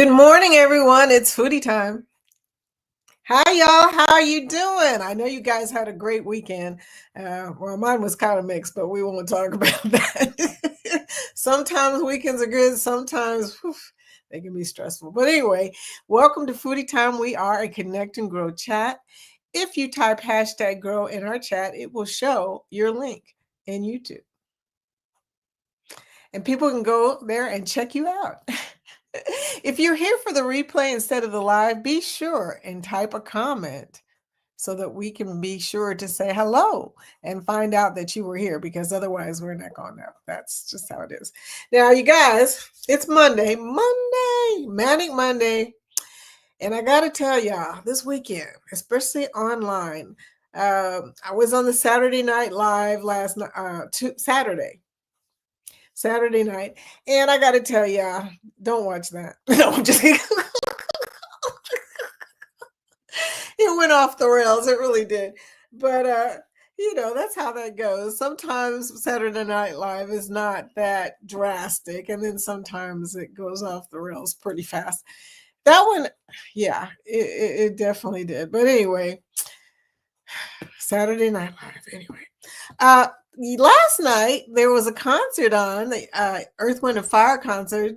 Good morning, everyone. It's foodie time. Hi, y'all. How are you doing? I know you guys had a great weekend. Well, mine was kind of mixed, but we won't talk about that. Sometimes weekends are good. Sometimes they can be stressful. But anyway, welcome to Foodie Time. We are a connect and grow chat. If you type hashtag grow in our chat, it will show your link in YouTube. And people can go there and check you out. If you're here for the replay instead of the live, be sure and type a comment so that we can be sure to say hello and find out that you were here, because otherwise we're not going to know. That's just how it is. Now, you guys, it's Monday, Manic Monday. And I got to tell y'all, this weekend, especially online, I was on the Saturday Night Live last Saturday night. And I got to tell y'all, don't watch that. No, I'm just it went off the rails. It really did. But, that's how that goes. Sometimes Saturday Night Live is not that drastic. And then sometimes it goes off the rails pretty fast. That one, yeah, it definitely did. But anyway, Saturday Night Live. Anyway, last night there was a concert on the Earth, Wind, and Fire concert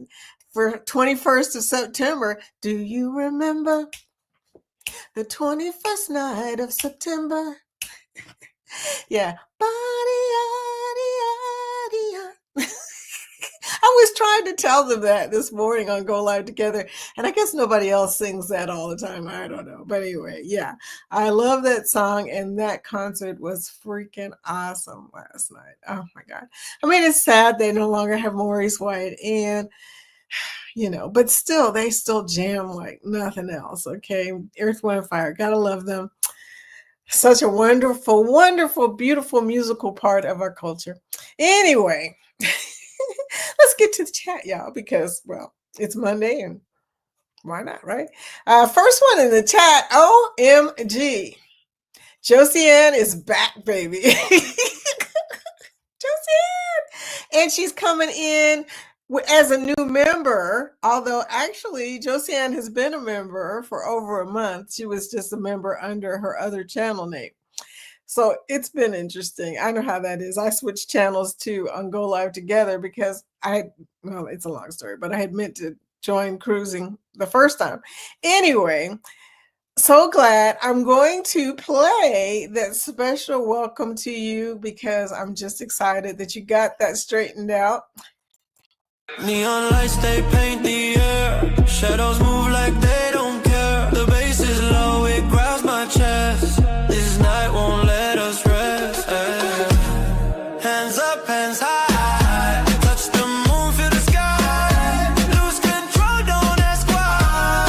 for 21st of September. Do you remember the 21st night of September? Yeah. I was trying to tell them that this morning on Go Live Together, and I guess nobody else sings that all the time. I don't know. But anyway, yeah, I love that song, and that concert was freaking awesome last night. Oh, my God. I mean, it's sad they no longer have Maurice White, and, but still, they still jam like nothing else, okay? Earth, Wind, and Fire. Gotta love them. Such a wonderful, wonderful, beautiful musical part of our culture. Anyway, let's get to the chat, y'all, because, well, it's Monday and why not, right? First one in the chat, OMG. Josiane is back, baby. Josiane! And she's coming in as a new member, although actually Josiane has been a member for over a month. She was just a member under her other channel name. So it's been interesting. I know how that is. I switched channels too on Go Live Together because it's a long story, but I had meant to join cruising the first time. Anyway, so glad. I'm going to play that special welcome to you because I'm just excited that you got that straightened out. Neon lights, they paint the air. Shadows move like they don't care. The bass is low, it grabs my chest. This night won't let us rest. Hands up, hands high. Touch the moon, feel the sky. Lose control, don't ask why.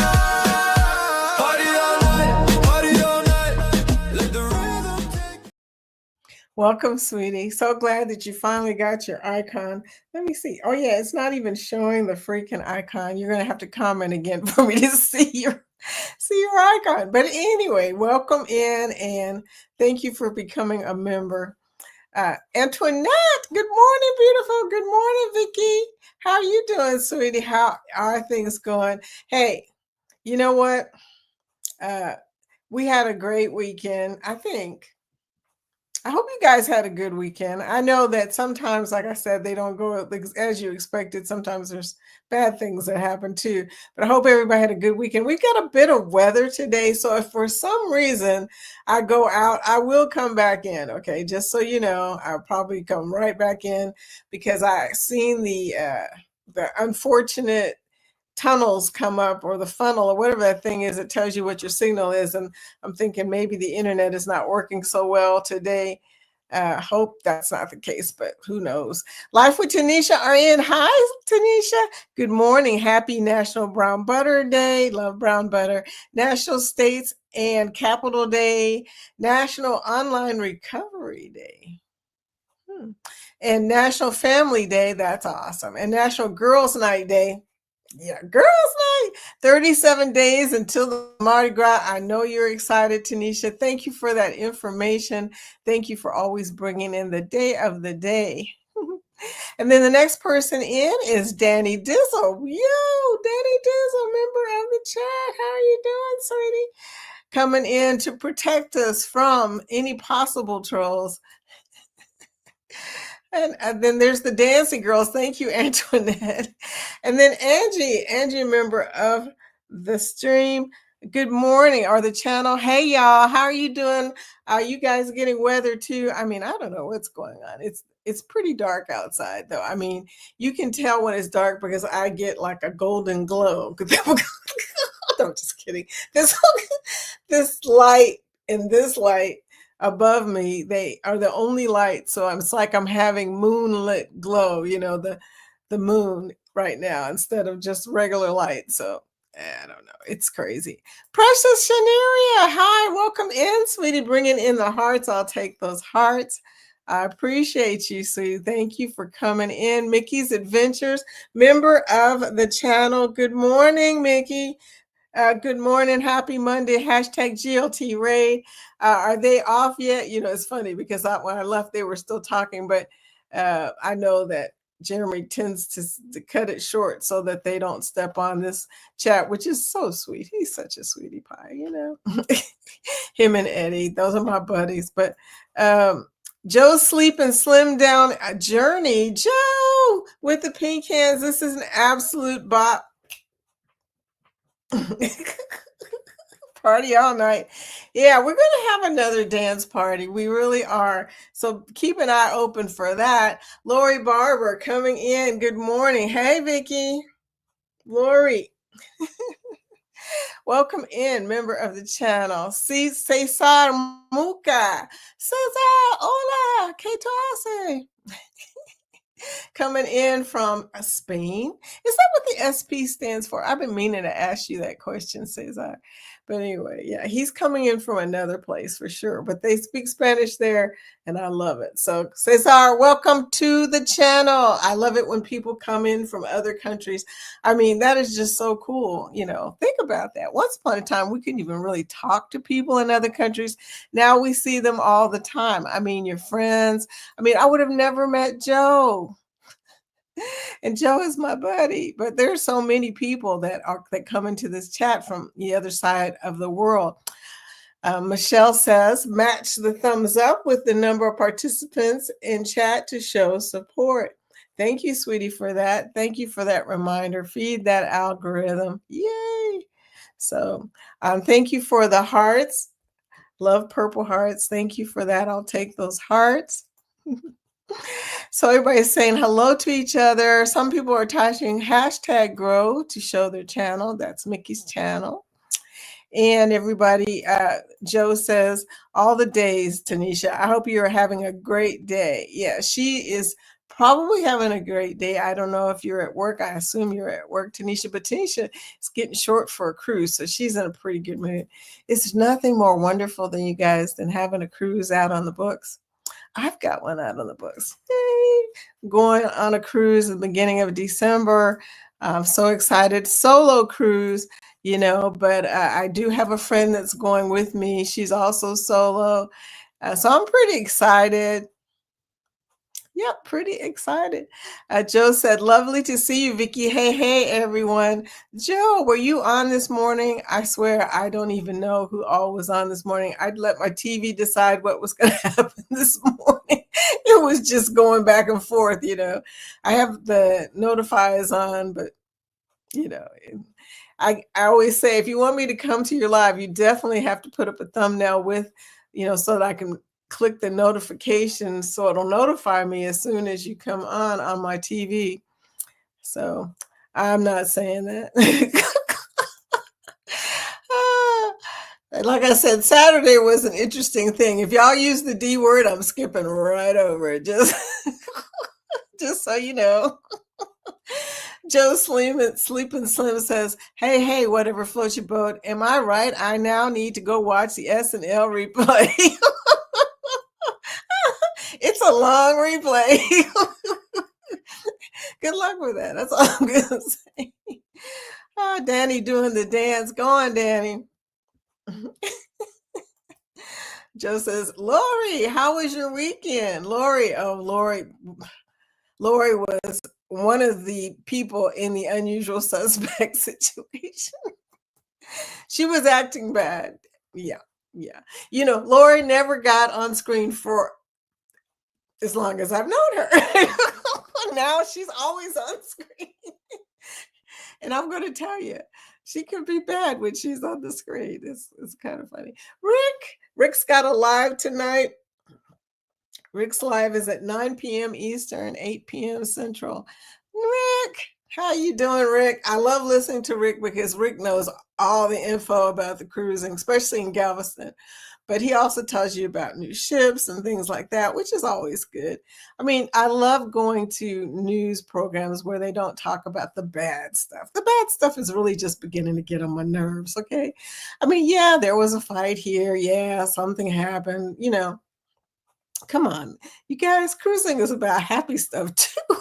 Party all night. Let the rhythm take. Welcome, sweetie. So glad that you finally got your icon. Let me see. Oh, yeah, it's not even showing the freaking icon. You're going to have to comment again for me to see your icon. But anyway, welcome in and thank you for becoming a member. Antoinette, good morning, beautiful. Good morning, Vicky. How are you doing, sweetie? How are things going? Hey, you know what? We had a great weekend, I think. I hope you guys had a good weekend. I know that sometimes, like I said, they don't go as you expected. Sometimes there's bad things that happen too. But I hope everybody had a good weekend. We've got a bit of weather today. So if for some reason I go out, I will come back in. Okay, just so you know, I'll probably come right back in because I've seen the unfortunate tunnels come up, or the funnel, or whatever that thing is that tells you what your signal is. And I'm thinking maybe the internet is not working so well today. Hope that's not the case, but who knows. Life with Tanisha are in. Hi, Tanisha. Good morning. Happy National Brown Butter Day. Love brown butter. National States and Capital Day. National Online Recovery Day. And National Family Day. That's awesome. And National Girls Night Day. Yeah, girls' night. 37 days until the Mardi Gras. I know you're excited, Tanisha. Thank you for that information. Thank you for always bringing in the day of the day. And then the next person in is Danny Dizzle. Yo, Danny Dizzle, member of the chat. How are you doing, sweetie? Coming in to protect us from any possible trolls. And then there's the dancing girls. Thank you, Antoinette. And then Angie, a member of the stream. Good morning, or the channel. Hey, y'all, how are you doing? Are you guys getting weather too? I mean, I don't know what's going on. It's pretty dark outside, though. I mean, you can tell when it's dark because I get like a golden glow. No, I'm just kidding. This this light and this light above me, they are the only light. So it's like I'm having moonlit glow, the moon right now instead of just regular light. So I don't know. It's crazy. Precious Shaneria, hi, welcome in, sweetie. Bringing in the hearts. I'll take those hearts. I appreciate you, sweetie. Thank you for coming in. Mickey's Adventures, member of the channel. Good morning, Mickey. Good morning. Happy Monday. Hashtag GLT Raid. Are they off yet? It's funny because when I left, they were still talking, but I know that Jeremy tends to cut it short so that they don't step on this chat, which is so sweet. He's such a sweetie pie, Him and Eddie, those are my buddies. But Joe's sleeping slim down a journey. Joe with the pink hands. This is an absolute bop. Party all night. Yeah, we're going to have another dance party. We really are. So keep an eye open for that. Lori Barber coming in. Good morning. Hey, Vicky. Lori. Welcome in, member of the channel. Cesar Muca. Cesar, hola, ¿qué tú haces? Coming in from Spain. Is that what the SP stands for? I've been meaning to ask you that question, Cesar. But anyway, yeah, he's coming in from another place for sure. But they speak Spanish there, and I love it. So, Cesar, welcome to the channel. I love it when people come in from other countries. I mean, that is just so cool. Think about that. Once upon a time, we couldn't even really talk to people in other countries. Now we see them all the time. I mean, your friends. I mean, I would have never met Joe. And Joe is my buddy, but there's so many people that come into this chat from the other side of the world. Michelle says, match the thumbs up with the number of participants in chat to show support. Thank you, sweetie, for that. Thank you for that reminder. Feed that algorithm. Yay. So thank you for the hearts. Love purple hearts. Thank you for that. I'll take those hearts. So everybody's saying hello to each other. Some people are typing hashtag grow to show their channel. That's Mickey's channel. And everybody, Joe says, all the days, Tanisha. I hope you're having a great day. Yeah, she is probably having a great day. I don't know if you're at work. I assume you're at work, Tanisha. But Tanisha is getting short for a cruise, so she's in a pretty good mood. It's nothing more wonderful than you guys than having a cruise out on the books. I've got one out on the books. Yay. Going on a cruise at the beginning of December. I'm so excited. Solo cruise, but I do have a friend that's going with me. She's also solo. So I'm pretty excited. Yep, pretty excited. Joe said, lovely to see you, Vicky. Hey, everyone. Joe, were you on this morning? I swear, I don't even know who all was on this morning. I'd let my TV decide what was going to happen this morning. It was just going back and forth, I have the notifiers on, but, I always say, if you want me to come to your live, you definitely have to put up a thumbnail with, so that I can click the notification so it'll notify me as soon as you come on my TV. So I'm not saying that. Like I said, Saturday was an interesting thing. If y'all use the D word, I'm skipping right over it. Just so you know. Joe Sleeping Slim says, hey, whatever floats your boat. Am I right? I now need to go watch the SNL replay. It's a long replay. Good luck with that. That's all I'm going to say. Oh, Danny doing the dance. Go on, Danny. Joe says, Lori, how was your weekend? Lori, Lori was one of the people in the unusual suspect situation. She was acting bad. Yeah, yeah. You know, Lori never got on screen for as long as I've known her. Now she's always on screen. And I'm going to tell you, she can be bad when she's on the screen. It's kind of funny. Rick's got a live tonight. Rick's live is at 9 p.m. Eastern, 8 p.m. Central. Rick, how you doing, Rick? I love listening to Rick because Rick knows all the info about the cruising, especially in Galveston. But he also tells you about new ships and things like that, which is always good. I mean, I love going to news programs where they don't talk about the bad stuff. The bad stuff is really just beginning to get on my nerves, okay? I mean, yeah, there was a fight here. Yeah, something happened, you know. Come on, you guys, cruising is about happy stuff too.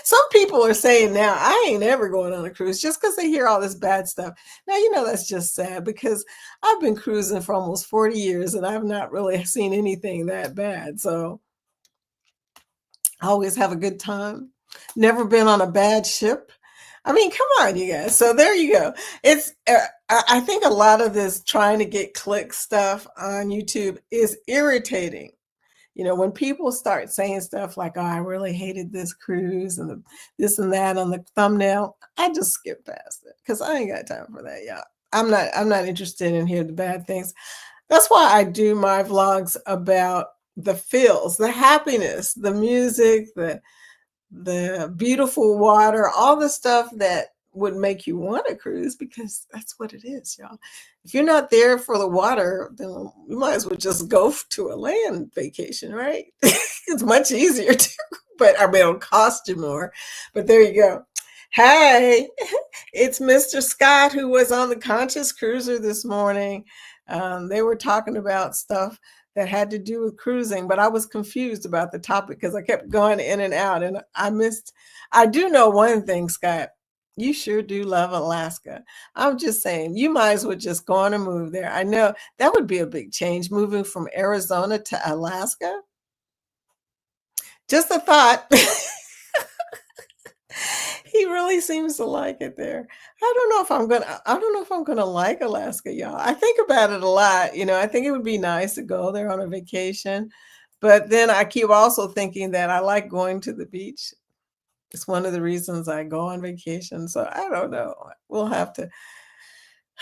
Some people are saying now, I ain't ever going on a cruise just because they hear all this bad stuff. Now, you know, that's just sad because I've been cruising for almost 40 years and I've not really seen anything that bad. So I always have a good time. Never been on a bad ship. I mean, come on, you guys. So there you go. It's, I think a lot of this trying to get click stuff on YouTube is irritating. You know, when people start saying stuff like, "Oh, I really hated this cruise and this and that on the thumbnail," I just skip past it because I ain't got time for that, y'all. I'm not interested in hearing the bad things. That's why I do my vlogs about the feels, the happiness, the music, the beautiful water, all the stuff that would make you want to cruise because that's what it is, y'all. If you're not there for the water, then you might as well just go to a land vacation, right? It's much easier to, but I mean, it'll cost you more. But there you go. Hey, it's Mr. Scott who was on the Conscious Cruiser this morning. They were talking about stuff that had to do with cruising, but I was confused about the topic because I kept going in and out and I missed. I do know one thing, Scott. You sure do love Alaska. I'm just saying, you might as well just go on and move there. I know that would be a big change, moving from Arizona to Alaska. Just a thought. He really seems to like it there. I don't know if I'm gonna like Alaska, y'all. I think about it a lot. You know, I think it would be nice to go there on a vacation. But then I keep also thinking that I like going to the beach. It's one of the reasons I go on vacation. So I don't know. We'll have to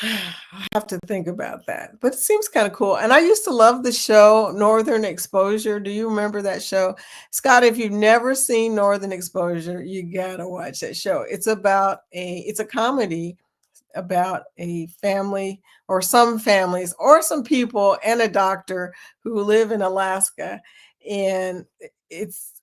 I have to think about that. But it seems kind of cool. And I used to love the show Northern Exposure. Do you remember that show? Scott, if you've never seen Northern Exposure, you gotta watch that show. It's a comedy about a family or some families or some people and a doctor who live in Alaska. And it's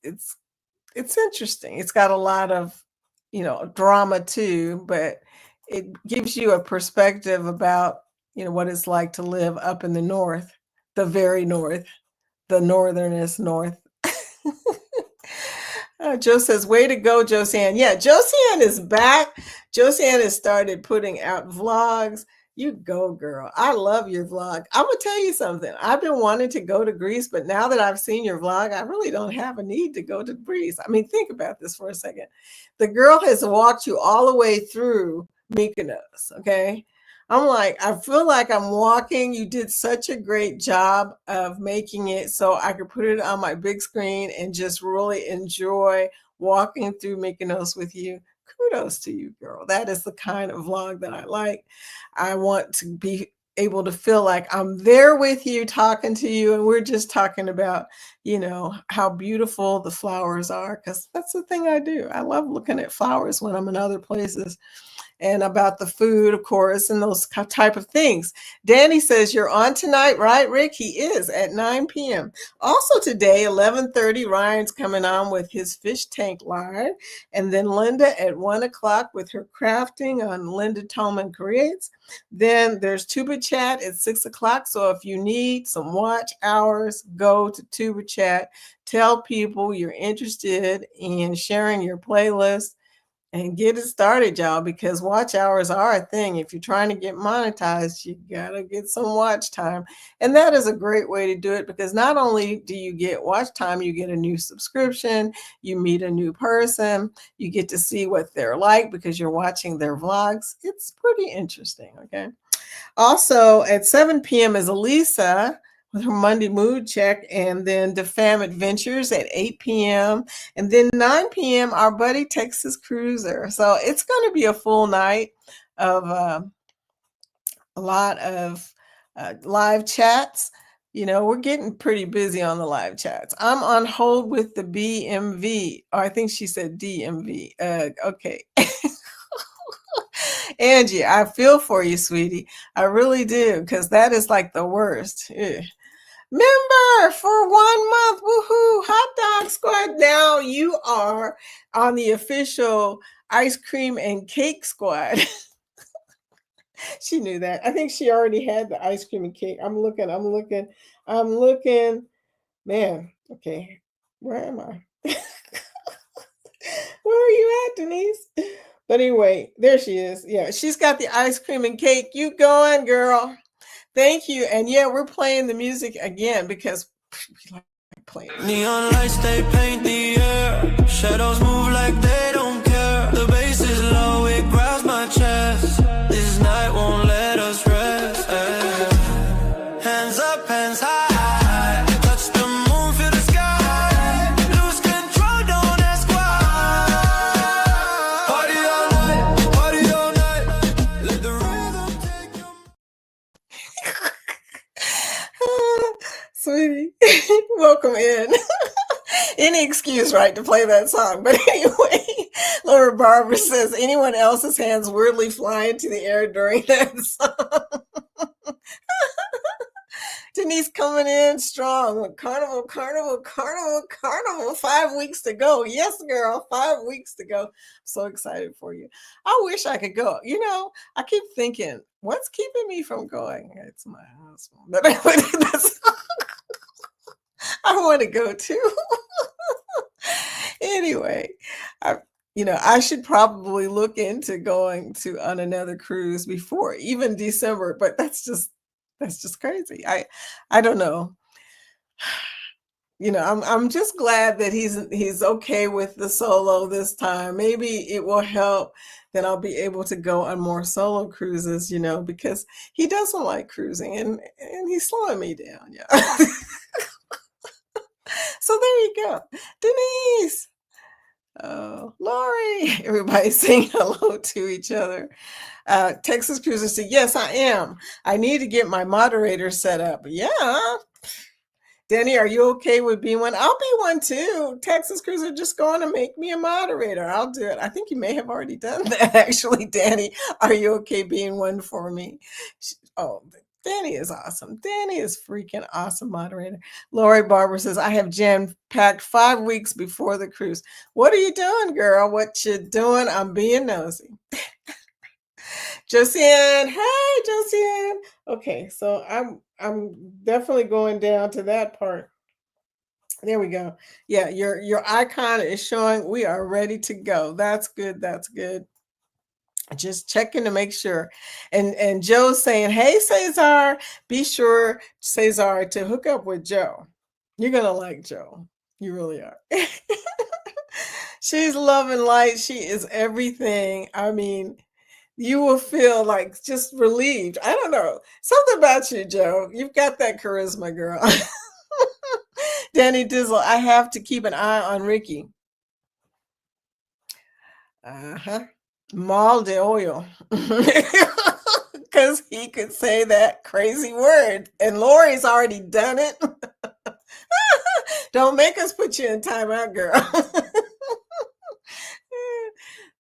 interesting. It's got a lot of, you know, drama too, but it gives you a perspective about, you know, what it's like to live up in the north, the very north, the northernest north. Joe says, way to go, Josiane. Yeah, Josiane is back. Josiane has started putting out vlogs. You go, girl. I love your vlog. I'm going to tell you something. I've been wanting to go to Greece, but now that I've seen your vlog, I really don't have a need to go to Greece. I mean, think about this for a second. The girl has walked you all the way through Mykonos, okay? I'm like, I feel like I'm walking. You did such a great job of making it so I could put it on my big screen and just really enjoy walking through Mykonos with you. Kudos to you, girl. That is the kind of vlog that I like. I want to be able to feel like I'm there with you, talking to you, and we're just talking about, you know, how beautiful the flowers are, because that's the thing I do. I love looking at flowers when I'm in other places, and about the food, of course, and those type of things. Danny says you're on tonight, right, Rick? He is at 9 p.m. Also today, 11:30, Ryan's coming on with his fish tank line, and then Linda at 1 o'clock with her crafting on Linda Tolman Creates. Then there's Tuba Chat at 6 o'clock. So if you need some watch hours, go to Tuba Chat. Tell people you're interested in sharing your playlist. and get it started, y'all, because watch hours are a thing. If you're trying to get monetized, you gotta get some watch time. And that is a great way to do it because not only do you get watch time, you get a new subscription, you meet a new person, you get to see what they're like because you're watching their vlogs. It's pretty interesting, okay? Also at 7 p.m. is Elisa with her Monday mood check, and then Defam Adventures at 8 p.m. And then 9 p.m., our buddy Texas Cruiser. So it's going to be a full night of a lot of live chats. You know, we're getting pretty busy on the live chats. I'm on hold with the BMV. Oh, I think she said DMV. Okay. Angie, I feel for you, sweetie. I really do, because that is like the worst. Ugh. Member for 1 month. Woohoo! Hot Dog Squad. Now you are on the official ice cream and cake squad. She knew that. I think she already had the ice cream and cake. I'm looking. Man, okay. Where am I? Where are you at, Denise? But anyway, there she is. Yeah, she's got the ice cream and cake. You going, girl. Thank you. And yeah, we're playing the music again because we like playing. Neon lights, they paint the air. Shadows move like they don't care. The bass is low, it grabs my chest. This night won't let us rest. Hands up, hands high. Touch the moon, feel the sky. Lose control, don't ask why. Party all night. Let the rhythm take you. Sweetie, welcome in. Any excuse, right, to play that song. But anyway, Laura Barber says, anyone else's hands weirdly fly into the air during that song? Denise coming in strong with Carnival, Carnival, Carnival, Carnival. 5 weeks to go. Yes, girl, 5 weeks to go. I'm so excited for you. I wish I could go. You know, I keep thinking, what's keeping me from going? It's my husband. But I want to go too. Anyway, I should probably look into going on another cruise before even December, but that's just crazy. I don't know. I'm just glad that he's okay with the solo this time. Maybe it will help that I'll be able to go on more solo cruises, because he doesn't like cruising and he's slowing me down. Yeah. So there you go. Denise. Oh, Lori. Everybody saying hello to each other. Texas Cruiser said, yes, I am. I need to get my moderator set up. Yeah. Danny, are you okay with being one? I'll be one too. Texas Cruiser, just going to make me a moderator. I'll do it. I think you may have already done that, actually. Danny, are you okay being one for me? Oh, Danny is awesome. Danny is freaking awesome moderator. Lori Barber says, I have jam-packed 5 weeks before the cruise. What are you doing, girl? What you doing? I'm being nosy. Josiane, hey, Josiane. Okay, so I'm definitely going down to that part. There we go. Yeah, your icon is showing. We are ready to go. That's good. That's good. Just checking to make sure. And Joe's saying, hey, Cesar, be sure, Cesar, to hook up with Joe. You're going to like Joe. You really are. She's love and light. She is everything. I mean, you will feel like just relieved. I don't know. Something about you, Joe. You've got that charisma, girl. Danny Dizzle, I have to keep an eye on Ricky. Uh-huh. Mal de oil. Because he could say that crazy word. And Lori's already done it. Don't make us put you in timeout, girl.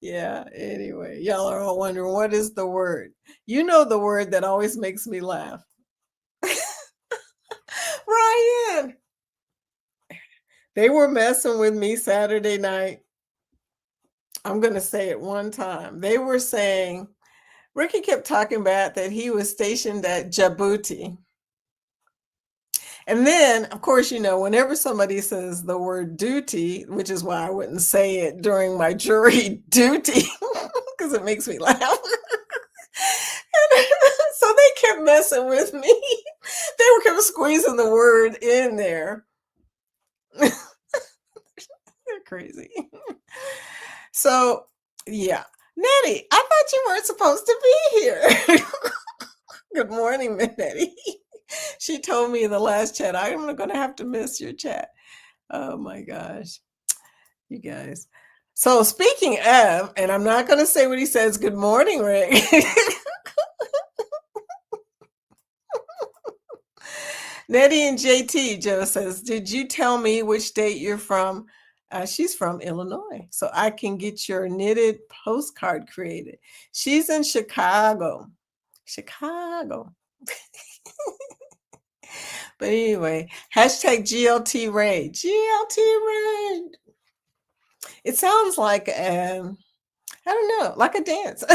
Yeah, anyway, y'all are all wondering, what is the word? You know the word that always makes me laugh. Ryan! They were messing with me Saturday night. I'm going to say it one time. They were saying, Ricky kept talking about that he was stationed at Djibouti. And then, of course, whenever somebody says the word duty, which is why I wouldn't say it during my jury duty, because it makes me laugh. So they kept messing with me. They were kept squeezing the word in there. They're crazy. So, yeah. Nettie, I thought you weren't supposed to be here. Good morning, Nettie. She told me in the last chat, I'm going to have to miss your chat. Oh my gosh. You guys. So speaking of, and I'm not going to say what he says, good morning, Rick. Nettie and JT, Joe says, did you tell me which state you're from? She's from Illinois, so I can get your knitted postcard created. She's in Chicago. Chicago. But anyway, hashtag GLT Raid. GLT Raid. It sounds like, I don't know, like a dance.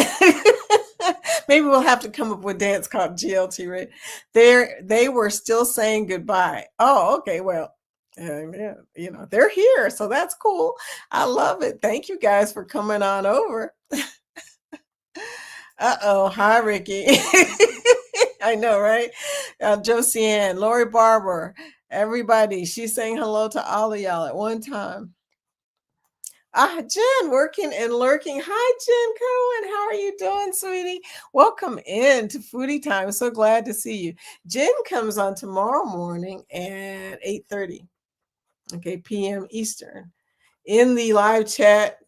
Maybe we'll have to come up with a dance called GLT Raid. They were still saying goodbye. Oh, okay. Well, yeah, they're here, so that's cool. I love it. Thank you guys for coming on over. Uh-oh. Hi, Ricky. I know, right? Josie Ann, Lori Barber, everybody. She's saying hello to all of y'all at one time. Jen, working and lurking. Hi, Jen Cohen. How are you doing, sweetie? Welcome in to Foodie Time. So glad to see you. Jen comes on tomorrow morning at 8:30, p.m. Eastern. In the live chat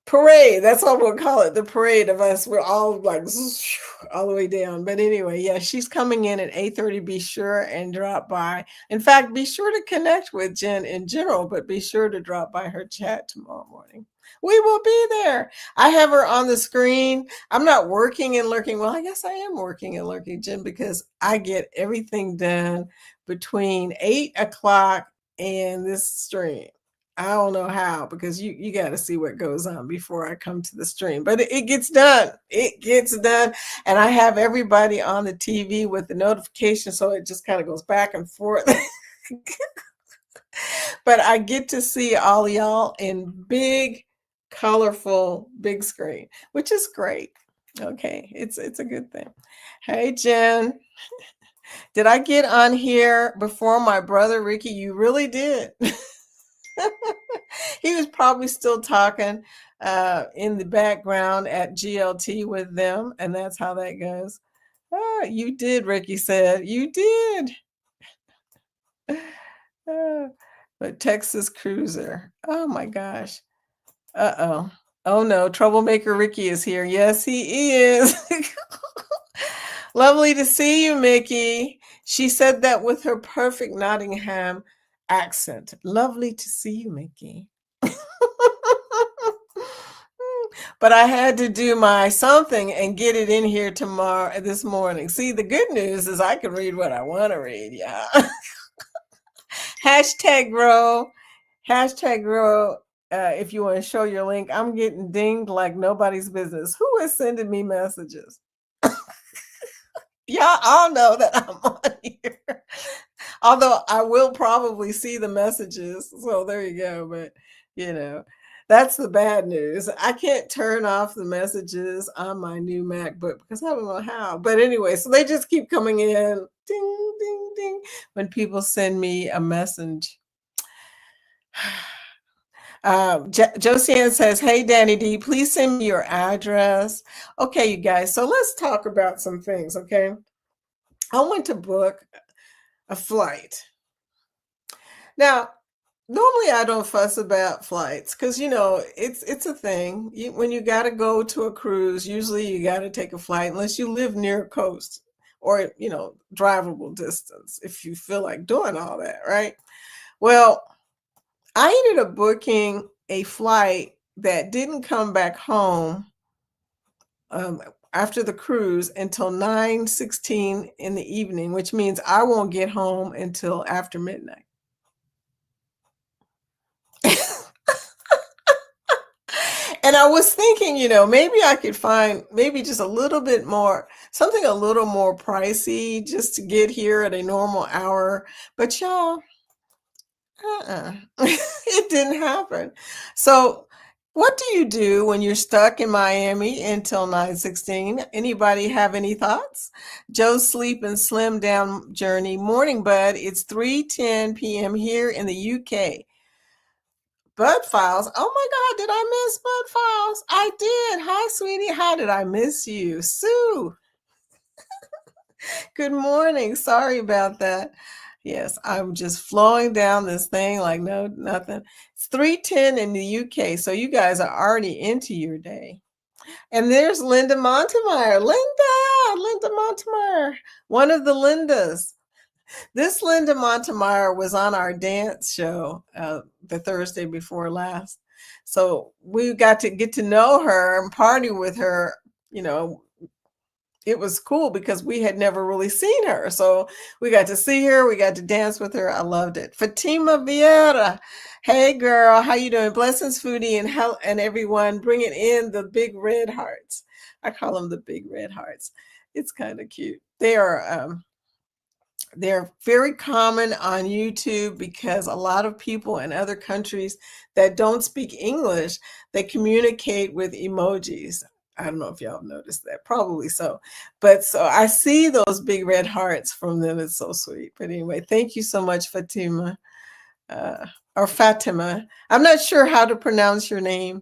parade, that's all we'll call it, the parade of us. We're all like all the way down. But anyway, yeah, she's coming in at 8:30. Be sure and drop by. In fact, be sure to connect with Jen in general, but be sure to drop by her chat tomorrow morning. We will be there. I have her on the screen. I'm not working and lurking. Well, I guess I am working and lurking, Jen, because I get everything done between 8 o'clock and this stream. I don't know how, because you got to see what goes on before I come to the stream. But it gets done. It gets done. And I have everybody on the TV with the notification, so it just kind of goes back and forth. But I get to see all y'all in big, colorful, big screen, which is great. Okay, it's a good thing. Hey, Jen. Did I get on here before my brother Ricky? You really did. He was probably still talking in the background at GLT with them, and that's how that goes. Oh, you did, Ricky said. You did. But Texas Cruiser. Oh my gosh. Uh-oh. Oh no, Troublemaker Ricky is here. Yes, he is. Lovely to see you, Mickey. She said that with her perfect Nottingham accent. Lovely to see you, Mickey. But I had to do my something and get it in here this morning. See, the good news is I can read what I want to read, yeah. Hashtag grow. Hashtag grow. If you want to show your link, I'm getting dinged like nobody's business. Who is sending me messages? Y'all all know that I'm on here. Although I will probably see the messages. So there you go. But, that's the bad news. I can't turn off the messages on my new MacBook because I don't know how. But anyway, so they just keep coming in. Ding, ding, ding. When people send me a message. Josiane says, hey, Danny D, please send me your address. Okay, you guys. So let's talk about some things, okay? I went to book a flight. Now, normally I don't fuss about flights because, it's a thing. When you got to go to a cruise, usually you got to take a flight unless you live near a coast or, drivable distance if you feel like doing all that, right? Well, I ended up booking a flight that didn't come back home after the cruise until 9:16 in the evening, which means I won't get home until after midnight. And I was thinking, maybe I could find maybe just a little bit more, something a little more pricey just to get here at a normal hour. But y'all, it didn't happen. So, what do you do when you're stuck in Miami until 9:16? Anybody have any thoughts? Joe's Sleep and Slim Down Journey Morning Bud. It's 3:10 p.m. here in the UK. Bud Files. Oh my God, did I miss Bud Files? I did. Hi, sweetie. How did I miss you? Sue. Good morning. Sorry about that. Yes, I'm just flowing down this thing like no nothing. It's 3:10 in the UK, so you guys are already into your day. And there's Linda Montemeyer. Linda Montemeyer, one of the Lindas. This Linda Montemeyer was on our dance show the Thursday before last. So we got to get to know her and party with her. It was cool because we had never really seen her. So we got to see her. We got to dance with her. I loved it. Fatima Vieira. Hey, girl. How you doing? Blessings, Foodie, and everyone. Bringing in the big red hearts. I call them the big red hearts. It's kind of cute. They're very common on YouTube because a lot of people in other countries that don't speak English, they communicate with emojis. I don't know if y'all have noticed that, probably so. But so I see those big red hearts from them. It's so sweet. But anyway, thank you so much, Fatima, or Fatima. I'm not sure how to pronounce your name.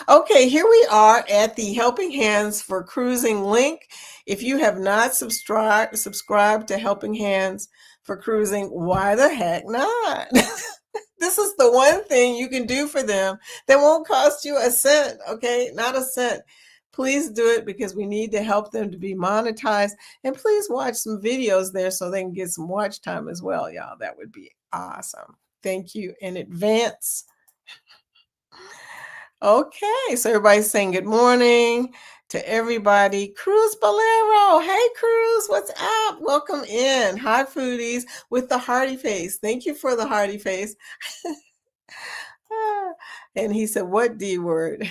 Okay, here we are at the Helping Hands for Cruising link. If you have not subscribed to Helping Hands for Cruising, why the heck not? This is the one thing you can do for them that won't cost you a cent, okay? Not a cent. Please do it because we need to help them to be monetized. And please watch some videos there so they can get some watch time as well, y'all. That would be awesome. Thank you in advance. Okay, so everybody's saying good morning to everybody. Cruz Bolero. Hey, Cruz, what's up? Welcome in. Hi, foodies with the hearty face. Thank you for the hearty face. And he said, what D word?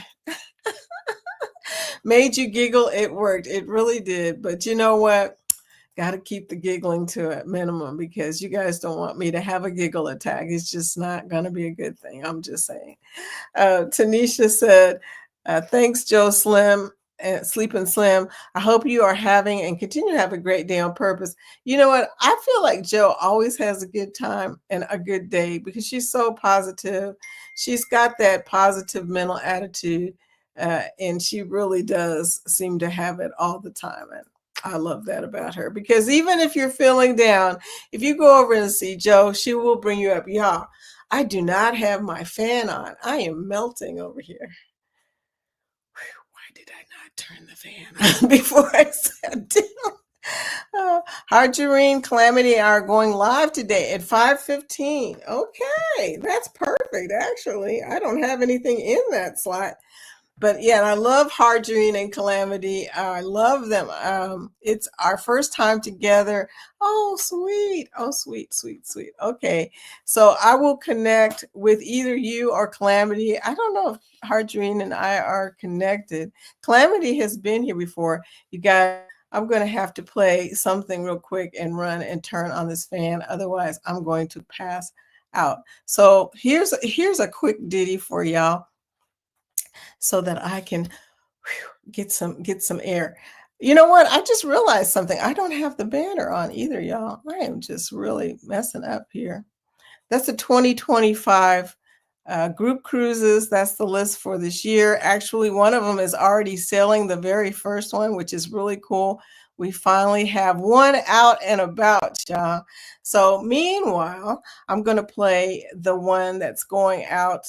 Made you giggle. It worked. It really did. But you know what? Got to keep the giggling to a minimum because you guys don't want me to have a giggle attack. It's just not going to be a good thing. I'm just saying. Tanisha said, thanks, Joe Slim and Sleep and Slim. I hope you are having and continue to have a great day on purpose. You know what? I feel like Joe always has a good time and a good day because she's so positive. She's got that positive mental attitude, and she really does seem to have it all the time. And I love that about her because even if you're feeling down, if you go over and see Joe, she will bring you up. Y'all, I do not have my fan on. I am melting over here. Why did I not turn the fan on before I sat down? Harjareen, Calamity are going live today at 5:15. Okay, that's perfect. Actually, I don't have anything in that slot. But yeah, I love Harjareen and Calamity. I love them. It's our first time together. Oh, sweet. Oh, sweet, sweet, sweet. Okay. So I will connect with either you or Calamity. I don't know if Harjareen and I are connected. Calamity has been here before. You guys, I'm going to have to play something real quick and run and turn on this fan. Otherwise, I'm going to pass out. So here's a quick ditty for y'all, so that I can get some air. You know what? I just realized something. I don't have the banner on either, y'all. I am just really messing up here. That's the 2025 group cruises. That's the list for this year. Actually, one of them is already sailing, the very first one, which is really cool. We finally have one out and about, y'all. So meanwhile, I'm going to play the one that's going out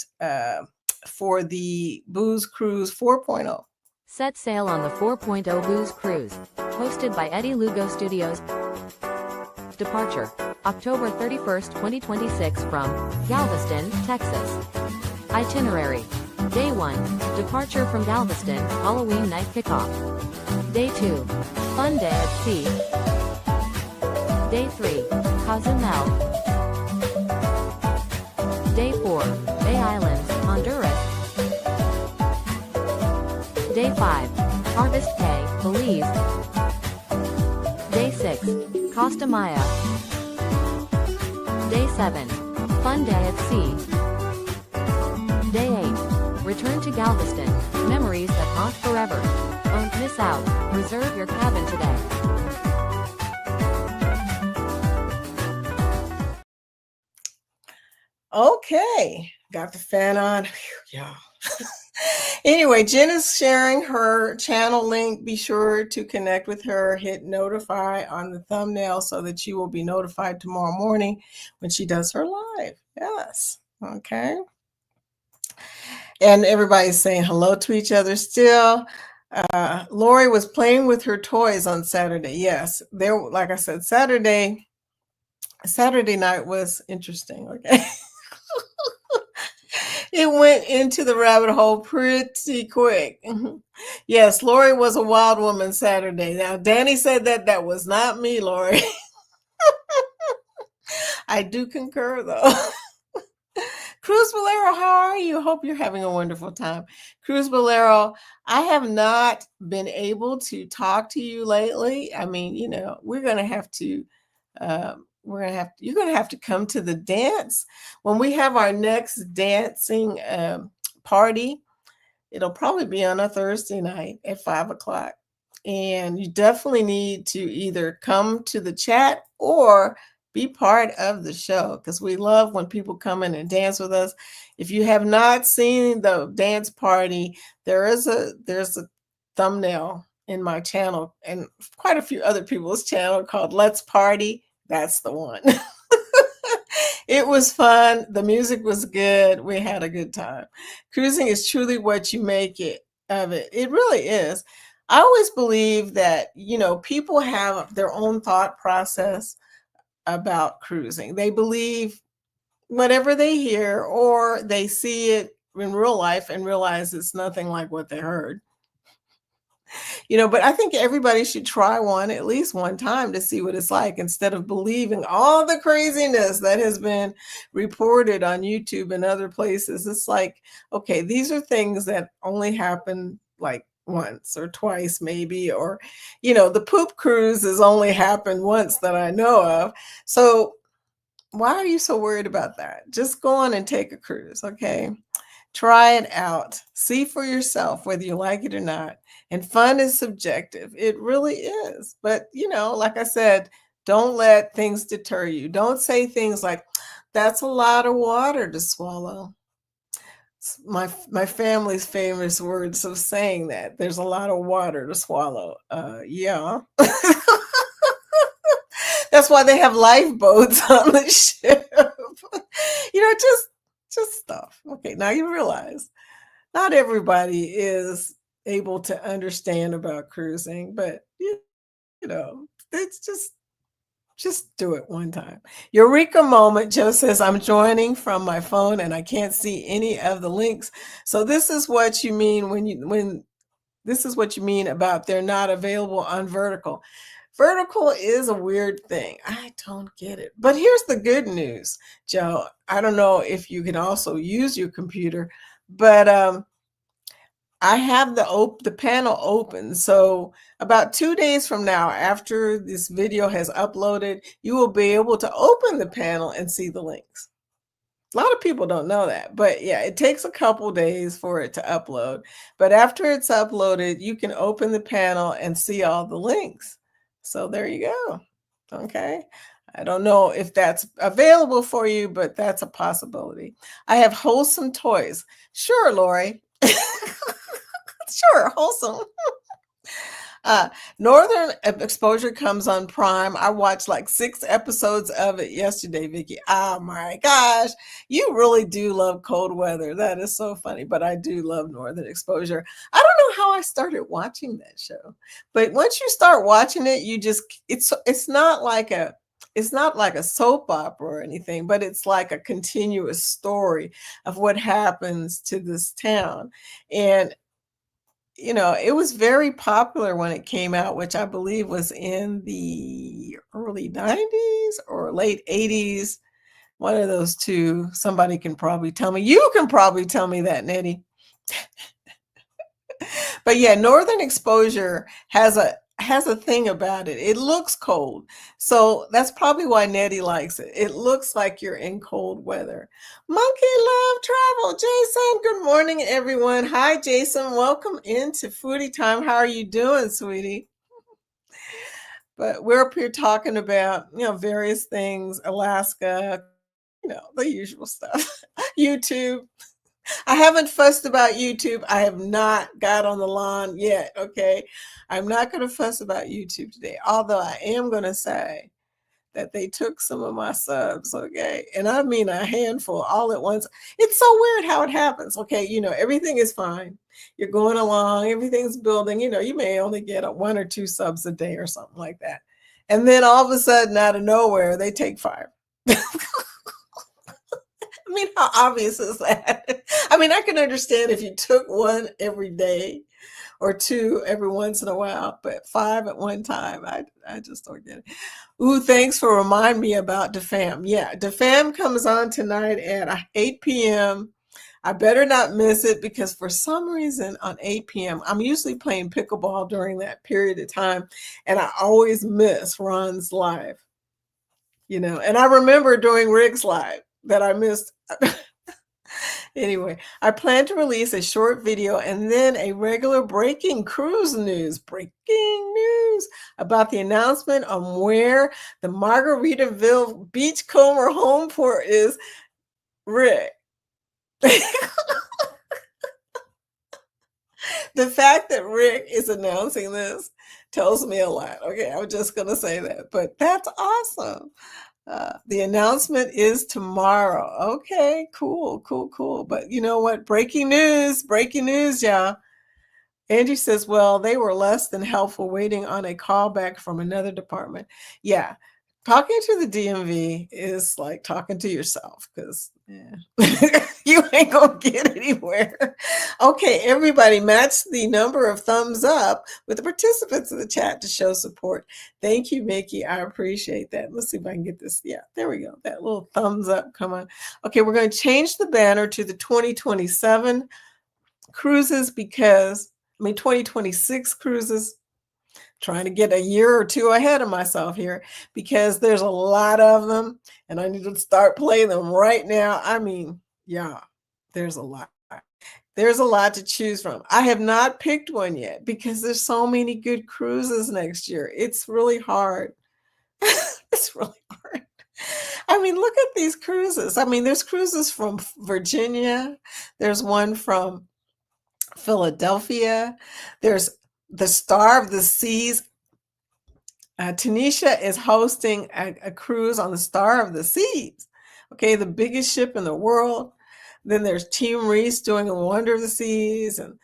for the Booze Cruise 4.0. Set sail on the 4.0 Booze Cruise, hosted by Eddie Lugo Studios. Departure, October 31st, 2026 from Galveston, Texas. Itinerary, Day 1, departure from Galveston, Halloween night kickoff. Day 2, fun day at sea. Day 3, Cozumel. Day 4, Bay Islands, Honduras. Day 5, Harvest Day, Belize. Day 6, Costa Maya. Day 7, Fun Day at Sea. Day 8, Return to Galveston, Memories that haunt forever. Don't miss out, reserve your cabin today. Okay, got the fan on. Whew, yeah. Anyway, Jen is sharing her channel link. Be sure to connect with her, hit notify on the thumbnail so that you will be notified tomorrow morning when she does her live. Yes. Okay. And everybody's saying hello to each other still. Lori was playing with her toys on Saturday. Yes, there, like I said, Saturday night was interesting. Okay. It went into the rabbit hole pretty quick. Yes, Lori was a wild woman Saturday. Now, Danny said that was not me, Lori. I do concur, though. Cruz Bolero, how are you? Hope you're having a wonderful time. Cruz Bolero, I have not been able to talk to you lately. I mean, we're going to have to, you're going to have to come to the dance. When we have our next dancing party, it'll probably be on a Thursday night at 5 o'clock. And you definitely need to either come to the chat or be part of the show, because we love when people come in and dance with us. If you have not seen the dance party, there's a thumbnail in my channel and quite a few other people's channel called Let's Party. That's the one. It was fun. The music was good. We had a good time. Cruising is truly what you make it of it. It really is. I always believe that, people have their own thought process about cruising. They believe whatever they hear, or they see it in real life and realize it's nothing like what they heard. But I think everybody should try one at least one time to see what it's like, instead of believing all the craziness that has been reported on YouTube and other places. It's like, okay, these are things that only happen like once or twice maybe, or the poop cruise has only happened once that I know of. So why are you so worried about that? Just go on and take a cruise. Okay, try it out, see for yourself whether you like it or not. And fun is subjective. It really is. But like I said, don't let things deter you. Don't say things like, that's a lot of water to swallow. My family's famous words of saying that. There's a lot of water to swallow. Yeah. That's why they have lifeboats on the ship. Just stuff. Okay, now you realize not everybody is able to understand about cruising, but it's just do it one time. Eureka moment. Joe says, I'm joining from my phone and I can't see any of the links. So this is what you mean when this is what you mean about they're not available on Vertical. Vertical is a weird thing. I don't get it. But here's the good news, Joe. I don't know if you can also use your computer, but I have the panel open. So about 2 days from now, after this video has uploaded, you will be able to open the panel and see the links. A lot of people don't know that, but yeah, it takes a couple days for it to upload. But after it's uploaded, you can open the panel and see all the links. So there you go. Okay. I don't know if that's available for you, but that's a possibility. I have wholesome toys. Sure, Lori. Sure, wholesome. Northern Exposure comes on Prime. I watched like 6 episodes of it yesterday, Vicky. Oh my gosh, you really do love cold weather. That is so funny, but I do love Northern Exposure. I don't know how I started watching that show, but once you start watching it, it's not like a soap opera or anything, but it's like a continuous story of what happens to this town. And it was very popular when it came out, which I believe was in the early 90s or late 80s. One of those two. Somebody can probably tell me. You can probably tell me that, Nettie. But yeah, northern exposure has a thing about it. It looks cold. So that's probably why Nettie likes it. It looks like you're in cold weather. Monkey Love Travel. Jason, good morning, everyone. Hi, Jason. Welcome into Foodie Time. How are you doing, sweetie? But we're up here talking about, various things, Alaska, the usual stuff. YouTube. I haven't fussed about YouTube. I have not got on the lawn yet, okay? I'm not going to fuss about YouTube today, although I am going to say that they took some of my subs, okay? And I mean a handful all at once. It's so weird how it happens, okay? Everything is fine. You're going along, everything's building. You may only get one or two subs a day or something like that. And then all of a sudden, out of nowhere, they take 5. I mean, how obvious is that? I mean, I can understand if you took 1 every day or 2 every once in a while, but 5 at one time, I just don't get it. Ooh, thanks for reminding me about DeFam. Yeah, DeFam comes on tonight at 8 p.m. I better not miss it because for some reason on 8 p.m., I'm usually playing pickleball during that period of time, and I always miss Ron's live, and I remember during Rick's live that I missed. Anyway, I plan to release a short video and then a regular breaking breaking news about the announcement on where the Margaritaville Beachcomber home port is. Rick. The fact that Rick is announcing this tells me a lot. Okay, I'm just going to say that, but that's awesome. The announcement is tomorrow. Okay, cool. But you know what? Breaking news, y'all. Angie says, well, they were less than helpful waiting on a callback from another department. Yeah, talking to the DMV is like talking to yourself because you ain't going to get anywhere. Okay, everybody match the number of thumbs up with the participants in the chat to show support. Thank you, Mickey. I appreciate that. Let's see if I can get this. Yeah, there we go. That little thumbs up. Come on. Okay, we're going to change the banner to the 2027 cruises 2026 cruises. Trying to get a year or 2 ahead of myself here because there's a lot of them and I need to start playing them right now. I mean, yeah, there's a lot. There's a lot to choose from. I have not picked one yet because there's so many good cruises next year. It's really hard. It's really hard. I mean, look at these cruises. I mean, there's cruises from Virginia. There's one from Philadelphia. There's the Star of the Seas. Tanisha is hosting a cruise on the Star of the Seas. Okay, the biggest ship in the world. Then there's Team Reese doing a Wonder of the Seas. And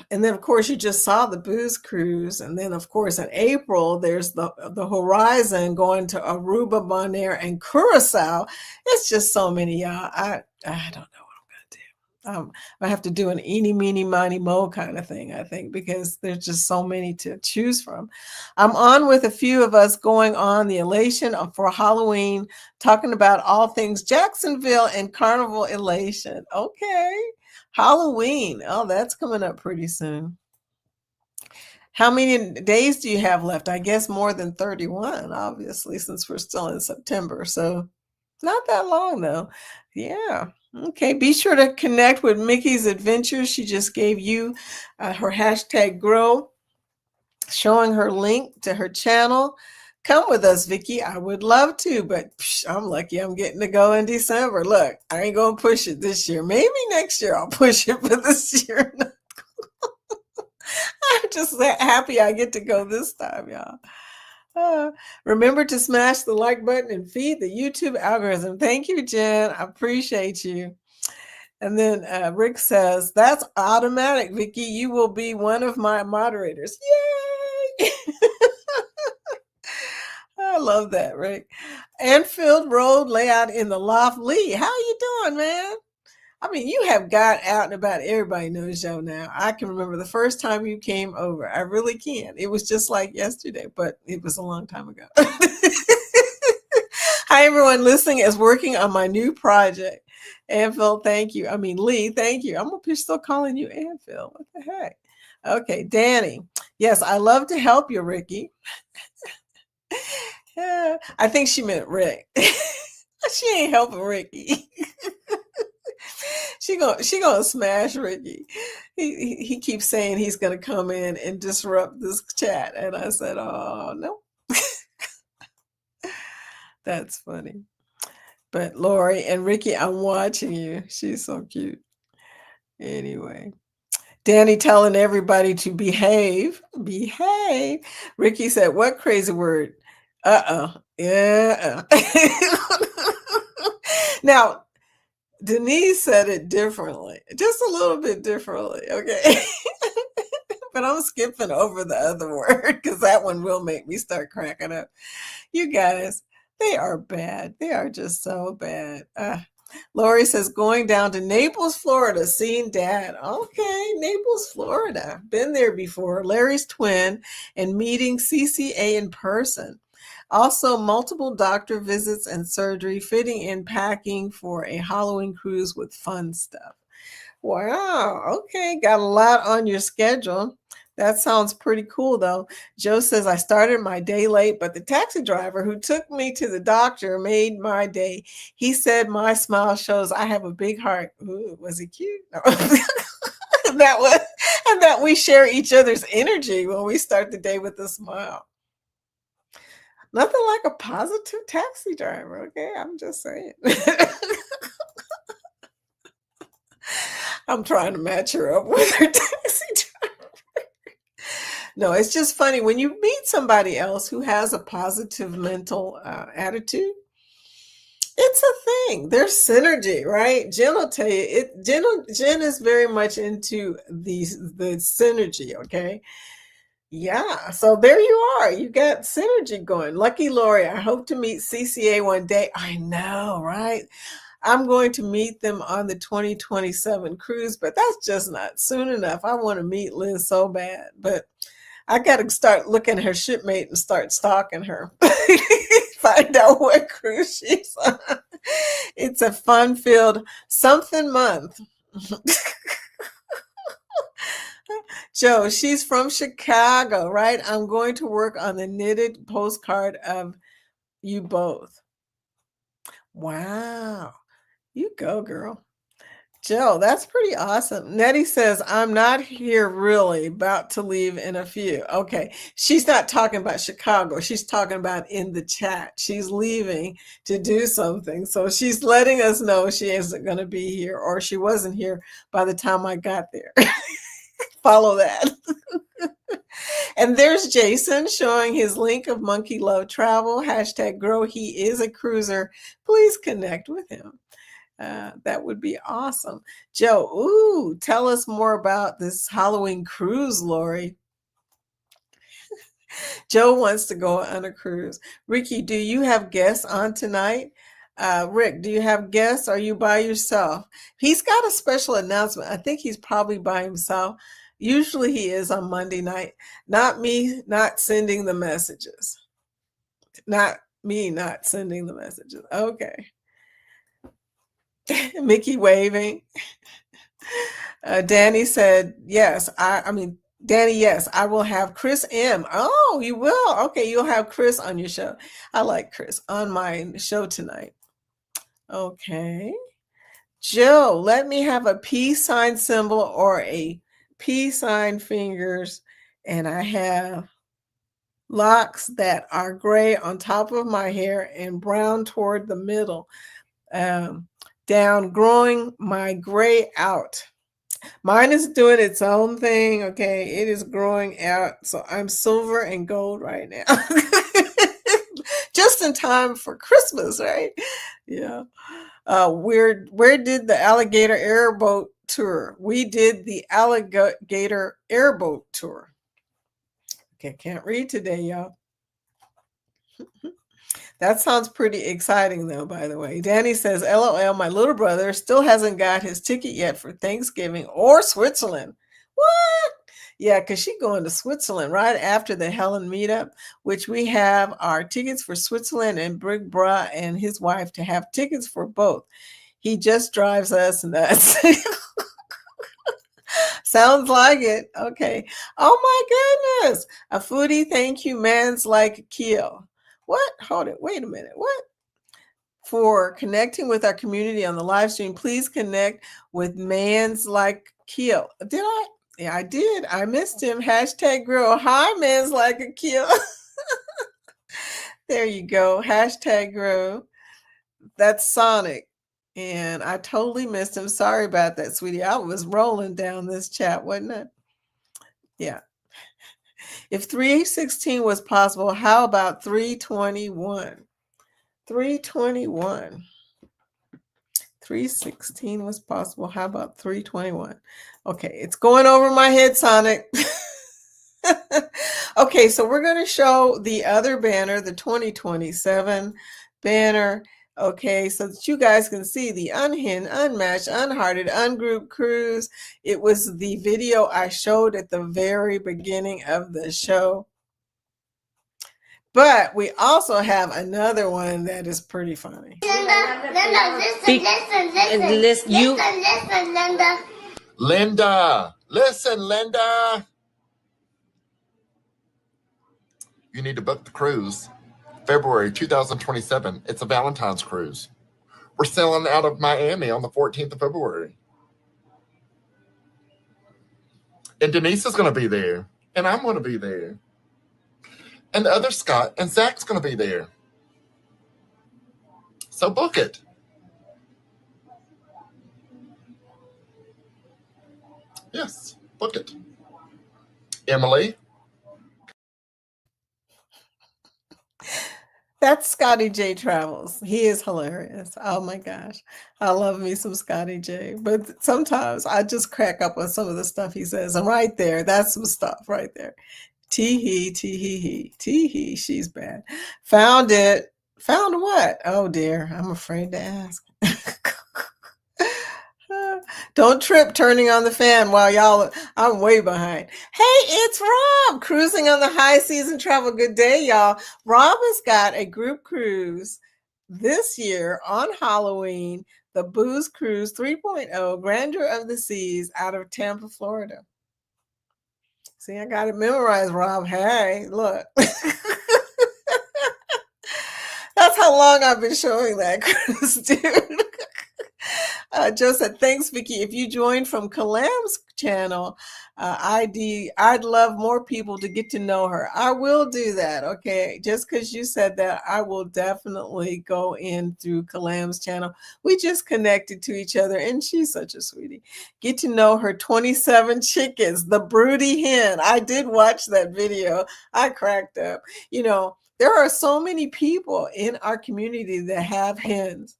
then, of course, you just saw the Booze Cruise. And then, of course, in April, there's the Horizon going to Aruba, Bonaire, and Curacao. It's just so many, y'all. I don't know. I have to do an eeny, meeny, miny, mo kind of thing, I think, because there's just so many to choose from. I'm on with a few of us going on the Elation for Halloween, talking about all things Jacksonville and Carnival Elation. Okay, Halloween. Oh, that's coming up pretty soon. How many days do you have left? I guess more than 31, obviously, since we're still in September. So not that long, though. Yeah. Okay, be sure to connect with Mickey's Adventures. She just gave you her hashtag grow, showing her link to her channel. Come with us, Vicky. I would love to, but I'm lucky I'm getting to go in December. Look, I ain't going to push it this year. Maybe next year I'll push it, but this year, no. I'm just happy I get to go this time, y'all. Remember to smash the like button and feed the YouTube algorithm. Thank you, Jen. I appreciate you. And then Rick says, that's automatic, Vicky. You will be one of my moderators. Yay! I love that, Rick. Anfield Road layout in the loft. Lee, how you doing, man? I mean, you have got out and about. Everybody knows you now. I can remember the first time you came over. I really can. It was just like yesterday, but it was a long time ago. Hi, everyone listening is working on my new project. Anvil, thank you. I mean, Lee, thank you. I'm still calling you Anvil. What the heck? Okay, Danny. Yes, I love to help you, Ricky. Yeah, I think she meant Rick. She ain't helping Ricky. She gonna smash Ricky. He keeps saying he's gonna come in and disrupt this chat, and I said, "Oh no, that's funny." But Lori and Ricky, I'm watching you. She's so cute. Anyway, Danny telling everybody to behave. Behave. Ricky said, "What crazy word?" Yeah. Now, Denise said it differently, just a little bit differently, okay? But I'm skipping over the other word because that one will make me start cracking up. You guys, they are bad. They are just so bad. Lori says, going down to Naples, Florida, seeing dad. Okay, Naples, Florida. Been there before. Larry's twin and meeting CCA in person. Also, multiple doctor visits and surgery, fitting in packing for a Halloween cruise with fun stuff. Wow. Okay. Got a lot on your schedule. That sounds pretty cool, though. Joe says, I started my day late, but the taxi driver who took me to the doctor made my day. He said, my smile shows I have a big heart. Ooh, was he cute? No. And that we share each other's energy when we start the day with a smile. Nothing like a positive taxi driver. Okay. I'm just saying. I'm trying to match her up with her taxi driver. No, it's just funny when you meet somebody else who has a positive mental attitude. It's a thing. There's synergy, right? Jen will tell you it. Jen is very much into the synergy. Okay, yeah. So there you are. You got synergy going. Lucky Lori. I hope to meet CCA one day. I know, right? I'm going to meet them on the 2027 cruise, but that's just not soon enough. I want to meet Liz so bad, but I got to start looking at her shipmate and start stalking her. Find out what cruise she's on. It's a fun-filled something month. Joe, she's from Chicago, right? I'm going to work on the knitted postcard of you both. Wow. You go, girl. Joe, that's pretty awesome. Nettie says, I'm not here really, about to leave in a few. Okay. She's not talking about Chicago. She's talking about in the chat. She's leaving to do something. So she's letting us know she isn't going to be here, or she wasn't here by the time I got there. Follow that. And there's Jason showing his link of Monkey Love Travel, #grow. He is a cruiser. Please connect with him. That would be awesome. Joe, ooh, tell us more about this Halloween cruise, Lori. Joe wants to go on a cruise. Ricky, do you have guests on tonight? Rick, do you have guests? Are you by yourself? He's got a special announcement. I think he's probably by himself. Usually he is on Monday night. Not me not sending the messages. Not me not sending the messages. Okay. Mickey waving. Danny said, yes. Danny, yes, I will have Chris M. Oh, you will? Okay, you'll have Chris on your show. I like Chris on my show tonight. Okay. Joe, let me have a peace sign symbol or a peace sign fingers. And I have locks that are gray on top of my hair and brown toward the middle. Down, growing my gray out. Mine is doing its own thing. Okay, it is growing out. So I'm silver and gold right now. Just in time for Christmas, right? Yeah. Where did the alligator airboat tour? We did the alligator airboat tour. Okay, can't read today, y'all. That sounds pretty exciting, though, by the way. Danny says, LOL, my little brother still hasn't got his ticket yet for Thanksgiving or Switzerland. What? Yeah, because she's going to Switzerland right after the Helen meetup, which we have our tickets for Switzerland and Big Bra and his wife to have tickets for both. He just drives us nuts. Sounds like it. Okay. Oh my goodness. A foodie, thank you, man's like Keel. What? Hold it. Wait a minute. What? For connecting with our community on the live stream, please connect with Man's Like Keel. Did I? Yeah, I did. I missed him. Hashtag grow. Hi, Man's Like a Keel. There you go. Hashtag grow. That's Sonic. And I totally missed him. Sorry about that, sweetie. I was rolling down this chat, wasn't it? Yeah. If 316 was possible, how about 321? 321. 316 was possible. How about 321? Okay, it's going over my head, Sonic. Okay, so we're going to show the other banner, the 2027 banner. Okay, so that you guys can see the unhinged, unmatched, unhearted, ungrouped cruise. It was the video I showed at the very beginning of the show. But we also have another one that is pretty funny. Linda, listen, Linda. Linda, listen, Linda. You need to book the cruise. February 2027. It's a Valentine's cruise. We're sailing out of Miami on the 14th of February. And Denise is going to be there. And I'm going to be there. And the other Scott and Zach's going to be there. So book it. Yes, book it. Emily? That's Scotty J Travels. He is hilarious. Oh my gosh. I love me some Scotty J. But sometimes I just crack up on some of the stuff he says. And right there, that's some stuff right there. Tee-hee, tee-hee-hee, tee-hee, she's bad. Found it. Found what? Oh dear, I'm afraid to ask. Don't trip turning on the fan while y'all, I'm way behind. Hey, it's Rob cruising on the high season travel. Good day, y'all. Rob has got a group cruise this year on Halloween, the Booze Cruise 3.0 Grandeur of the Seas out of Tampa, Florida. See, I got it memorized, Rob. Hey, look. That's how long I've been showing that cruise, dude. Joe said, thanks, Vicky. If you joined from Kalam's channel, I'd love more people to get to know her. I will do that, okay? Just because you said that, I will definitely go in through Kalam's channel. We just connected to each other, and she's such a sweetie. Get to know her 27 chickens, the broody hen. I did watch that video. I cracked up. You know, there are so many people in our community that have hens.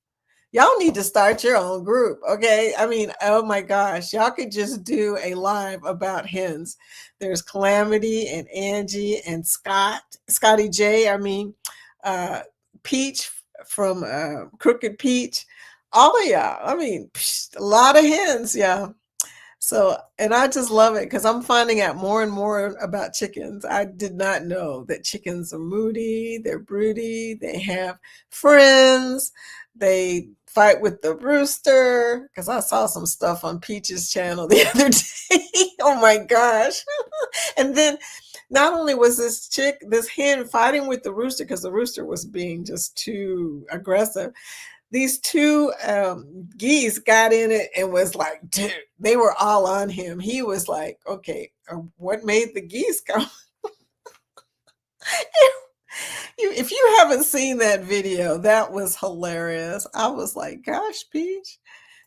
Y'all need to start your own group, okay? I mean, oh my gosh, y'all could just do a live about hens. There's Calamity and Angie and Scotty J, Peach from Crooked Peach, all of y'all. I mean, a lot of hens, yeah. So, and I just love it because I'm finding out more and more about chickens. I did not know that chickens are moody, they're broody, they have friends, they fight with the rooster, because I saw some stuff on Peach's channel the other day. Oh my gosh. And then not only was this hen fighting with the rooster because the rooster was being just too aggressive, these two geese got in it and was like, dude, they were all on him. He was like, okay, what made the geese come? If you haven't seen that video, that was hilarious. I was like, gosh, Peach.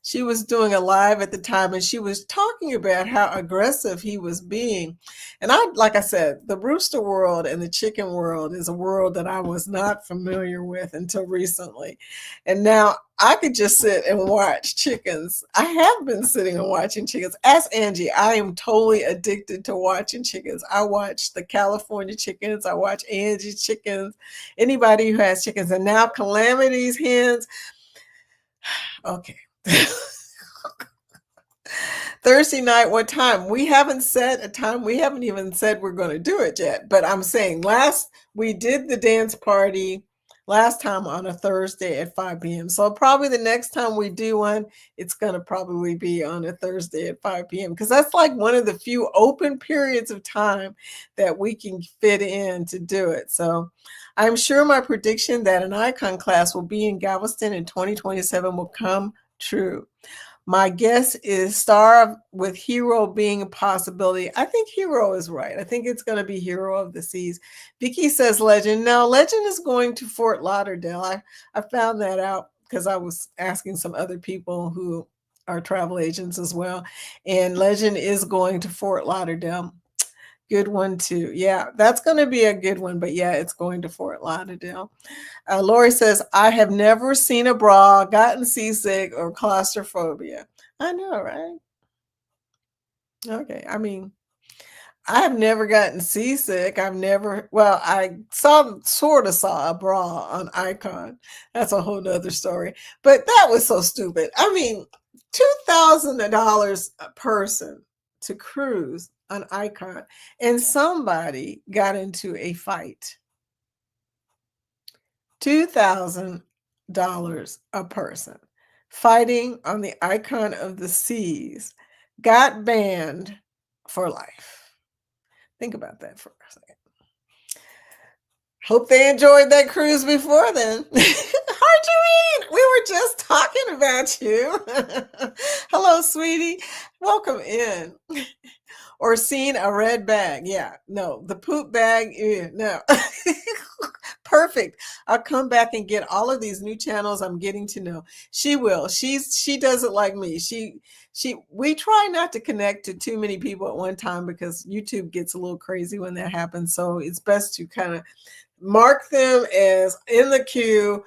She was doing a live at the time and she was talking about how aggressive he was being. And like I said, the rooster world and the chicken world is a world that I was not familiar with until recently. And now I could just sit and watch chickens. I have been sitting and watching chickens. Ask Angie, I am totally addicted to watching chickens. I watch the California chickens. I watch Angie's chickens, anybody who has chickens. And now Calamity's hens. Okay. Thursday night, what time? We haven't set a time. We haven't even said we're going to do it yet. But I'm saying we did the dance party last time on a Thursday at 5 p.m. So probably the next time we do one, it's going to probably be on a Thursday at 5 p.m. because that's like one of the few open periods of time that we can fit in to do it. So I'm sure my prediction that an icon class will be in Galveston in 2027 will come true. My guess is Star with Hero being a possibility. I think Hero is right. I think it's going to be Hero of the Seas. Vicky says Legend. No, Legend is going to Fort Lauderdale. I found that out because I was asking some other people who are travel agents as well. And Legend is going to Fort Lauderdale. Good one too. Yeah, that's going to be a good one. But yeah, it's going to Fort Lauderdale. Lori says, I have never seen a bra, gotten seasick, or claustrophobia. I know, right? Okay. I mean, I have never gotten seasick. I sort of saw a bra on Icon. That's a whole nother story. But that was so stupid. I mean, $2,000 a person to cruise on Icon, and somebody got into a fight. $2,000 a person fighting on the Icon of the Seas got banned for life. Think about that for a second. Hope they enjoyed that cruise before then. Marjorie, we were just talking about you. Hello, sweetie. Welcome in. Or seen a red bag. Yeah, no, the poop bag. No. Perfect. I'll come back and get all of these new channels I'm getting to know. She will. She does it like me. We try not to connect to too many people at one time because YouTube gets a little crazy when that happens. So it's best to kind of mark them as in the queue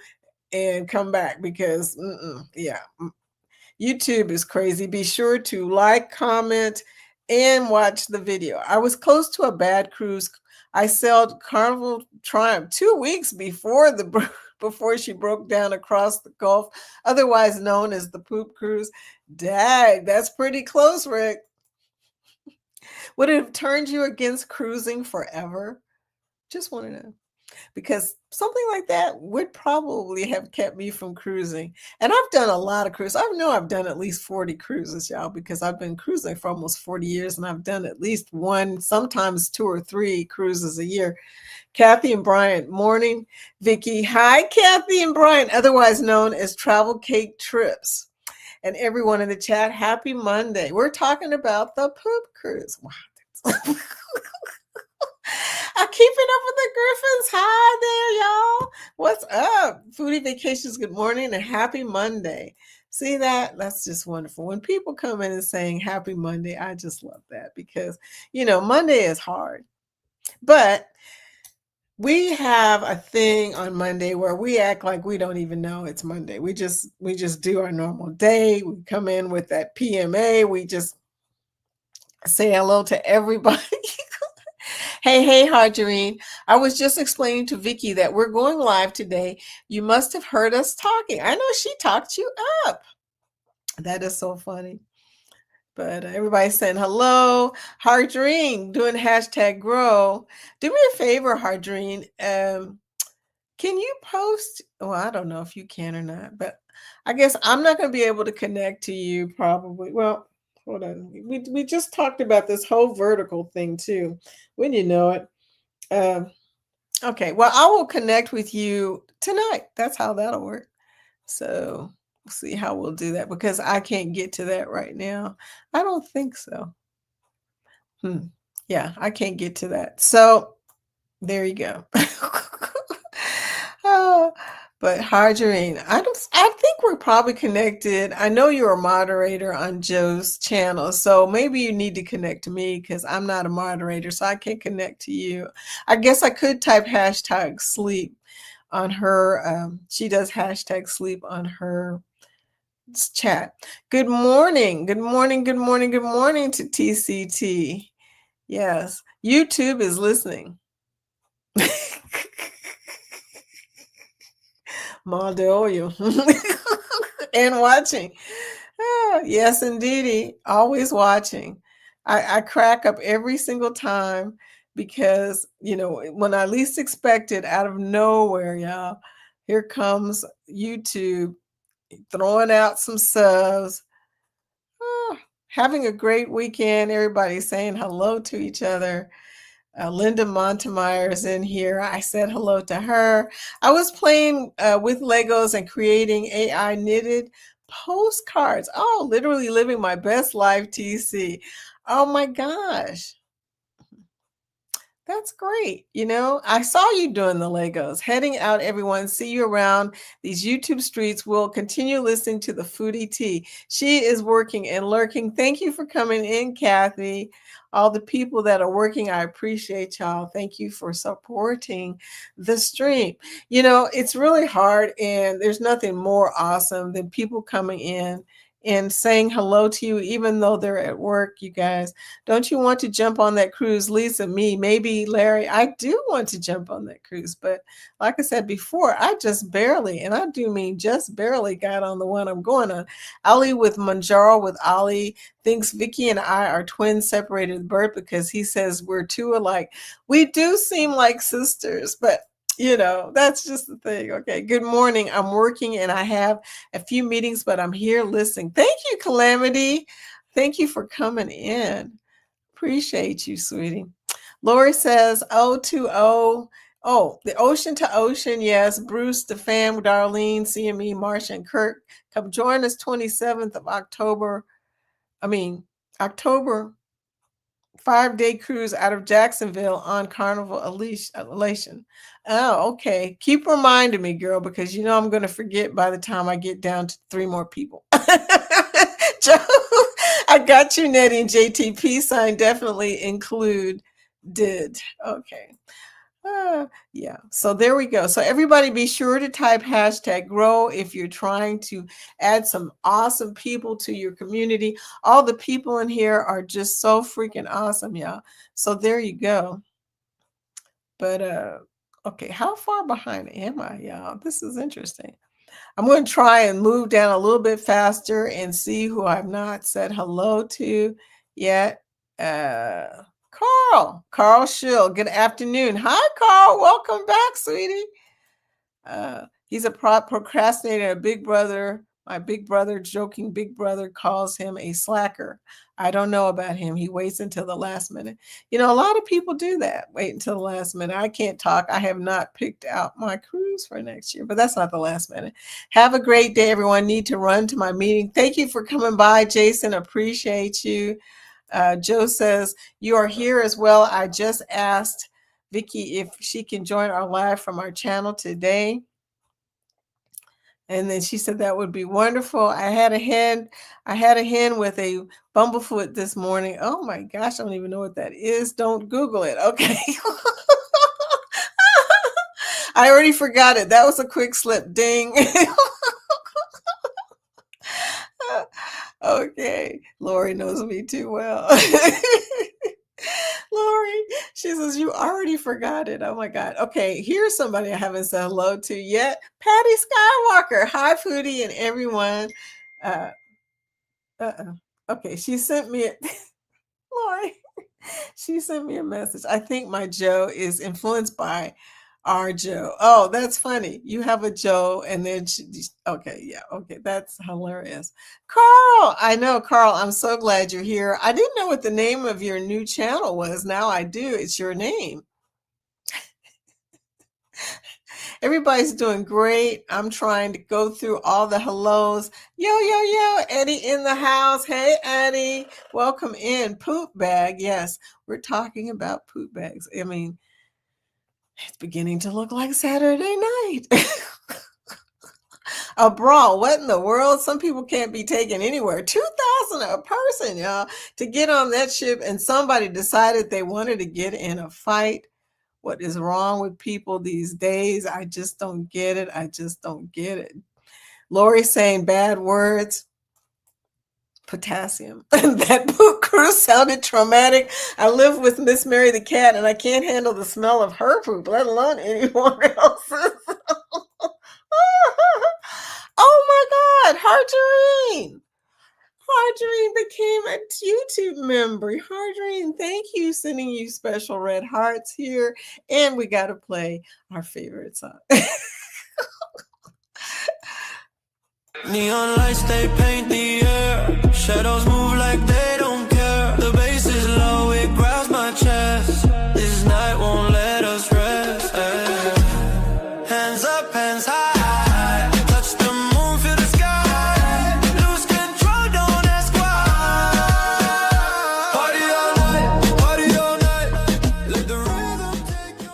and come back because yeah, YouTube is crazy. Be sure to like, comment, and watch the video. I was close to a bad cruise. I sailed Carnival Triumph 2 weeks before she broke down across the Gulf, otherwise known as the poop cruise. Dag, that's pretty close, Rick. Would it have turned you against cruising forever? Just want to know. Because something like that would probably have kept me from cruising. And I've done a lot of cruises. I know I've done at least 40 cruises, y'all, because I've been cruising for almost 40 years and I've done at least one, sometimes 2 or 3 cruises a year. Kathy and Bryant, morning. Vicky, hi, Kathy and Bryant, otherwise known as Travel Cake Trips. And everyone in the chat, happy Monday. We're talking about the poop cruise. Wow. I'm keeping up with the Griffins. Hi there, y'all. What's up? Foodie Vacations, good morning and happy Monday. See that? That's just wonderful. When people come in and saying happy Monday, I just love that because, Monday is hard. But we have a thing on Monday where we act like we don't even know it's Monday. We just do our normal day. We come in with that PMA. We just say hello to everybody. Hey, Harjarine. I was just explaining to Vicky that we're going live today. You must have heard us talking. I know she talked you up. That is so funny. But everybody's saying hello. Harjarine, doing #grow. Do me a favor, Harjarine. Can you post? Well, I don't know if you can or not, but I guess I'm not going to be able to connect to you probably. Well, hold on. We just talked about this whole vertical thing too. When you know it. Okay, well, I will connect with you tonight. That's how that'll work. So we'll see how we'll do that because I can't get to that right now. I don't think so. Yeah, I can't get to that. So there you go. Oh, but Harjarine, I think we're probably connected. I know you're a moderator on Joe's channel, so maybe you need to connect to me because I'm not a moderator, so I can't connect to you. I guess I could type #sleep on her. She does #sleep on her chat. Good morning. Good morning. Good morning. Good morning to TCT. Yes, YouTube is listening. Mal de oil. And watching. Yes, indeedy. Always watching. I crack up every single time because, when I least expect it out of nowhere, y'all, Here comes YouTube throwing out some subs. Oh, having a great weekend. Everybody's saying hello to each other. Linda Montemeyer is in here. I said hello to her. I was playing with Legos and creating AI knitted postcards. Oh, literally living my best life, TC. Oh my gosh. That's great. You know, I saw you doing the Legos. Heading out, everyone. See you around these YouTube streets. We'll continue listening to the Foodie Tea. She is working and lurking. Thank you for coming in, Kathy. All the people that are working, I appreciate y'all. Thank you for supporting the stream. You know, it's really hard, and there's nothing more awesome than people coming in and saying hello to you, even though they're at work, you guys. Don't you want to jump on that cruise? Lisa, me, maybe Larry. I do want to jump on that cruise. But like I said before, I just barely, and I do mean just barely, got on the one I'm going on. Ali with Manjaro with Ali thinks Vicky and I are twins separated at birth because he says we're two alike. We do seem like sisters, but you know, that's just the thing. Okay. Good morning. I'm working and I have a few meetings, but I'm here listening. Thank you, Calamity. Thank you for coming in. Appreciate you, sweetie. Lori says O2O. Oh, the ocean to ocean. Yes. Bruce, the fam, Darlene, CME, Marsha, and Kirk. Come join us 27th of October. October 5-day cruise out of Jacksonville on Carnival Elation. Oh, okay. Keep reminding me, girl, because you know I'm going to forget by the time I get down to 3 more people. Joe, I got you, Nettie, and JTP sign definitely include did. Okay. Yeah. So there we go. So everybody be sure to type hashtag grow if you're trying to add some awesome people to your community. All the people in here are just so freaking awesome, y'all. So there you go. But okay, how far behind am I, y'all? This is interesting. I'm going to try and move down a little bit faster and see who I've not said hello to yet. Carl Schill. Good afternoon. Hi, Carl. Welcome back, sweetie. He's a procrastinator, a big brother. My big brother, joking big brother, calls him a slacker. I don't know about him. He waits until the last minute. You know, a lot of people do that, wait until the last minute. I can't talk. I have not picked out my cruise for next year, but that's not the last minute. Have a great day, everyone. Need to run to my meeting. Thank you for coming by, Jason. Appreciate you. Joe says, you are here as well. I just asked Vicky if she can join our live from our channel today. And then she said that would be wonderful. I had a hen with a bumblefoot this morning. Oh my gosh, I don't even know what that is. Don't Google it. Okay. I already forgot it. That was a quick slip. Ding. Okay. Lori knows me too well. Lori, she says, you already forgot it. Oh my God. Okay, here's somebody I haven't said hello to yet. Patty Skywalker. Hi, Foodie and everyone. Okay, she sent me a Lori. She sent me a message. I think my Joe is influenced by our Joe. Oh, that's funny. You have a Joe, and then okay, yeah, okay, that's hilarious. Carl, I know, Carl. I'm so glad you're here. I didn't know what the name of your new channel was. Now I do. It's your name. Everybody's doing great. I'm trying to go through all the hellos. Yo, Eddie in the house. Hey, Eddie. Welcome in. Poop bag. Yes, we're talking about poop bags. I mean, it's beginning to look like Saturday night. A brawl. What in the world? Some people can't be taken anywhere. 2,000 a person, y'all, to get on that ship, and somebody decided they wanted to get in a fight. What is wrong with people these days? I just don't get it. I just don't get it. Lori saying bad words. Potassium. That poop cruise sounded traumatic. I live with Miss Mary the cat, and I can't handle the smell of her poop, let alone anyone else's. Oh my God, Harjarine. Harjarine became a YouTube member. Harjarine, thank you. Sending you special red hearts here. And we got to play our favorite song. Neon lights, they paint the air. Shadows move like they don't care. The bass is low, it grabs my chest. This night won't let us rest. Hands up, hands high. Touch the moon, feel the sky. Lose control, don't ask why. Party all night. Let the rhythm take your...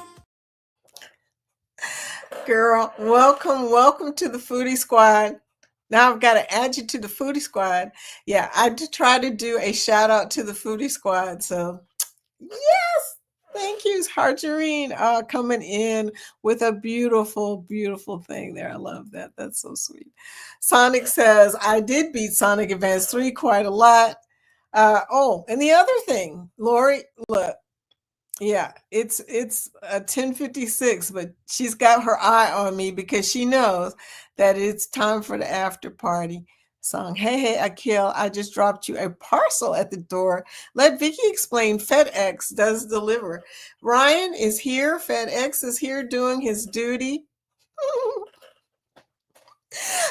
Girl, welcome to the Foodie Squad. Now I've got to add you to the Foodie Squad. Yeah, I did try to do a shout out to the Foodie Squad. So, yes, thank you, Harjarine, coming in with a beautiful, beautiful thing there. I love that. That's so sweet. Sonic says, I did beat Sonic Advance 3 quite a lot. And the other thing, Lori, look. Yeah, it's 10:56, but she's got her eye on me because she knows that it's time for the after party song. Hey, Akil, I just dropped you a parcel at the door. Let Vicky explain. FedEx does deliver. Ryan is here. FedEx is here doing his duty.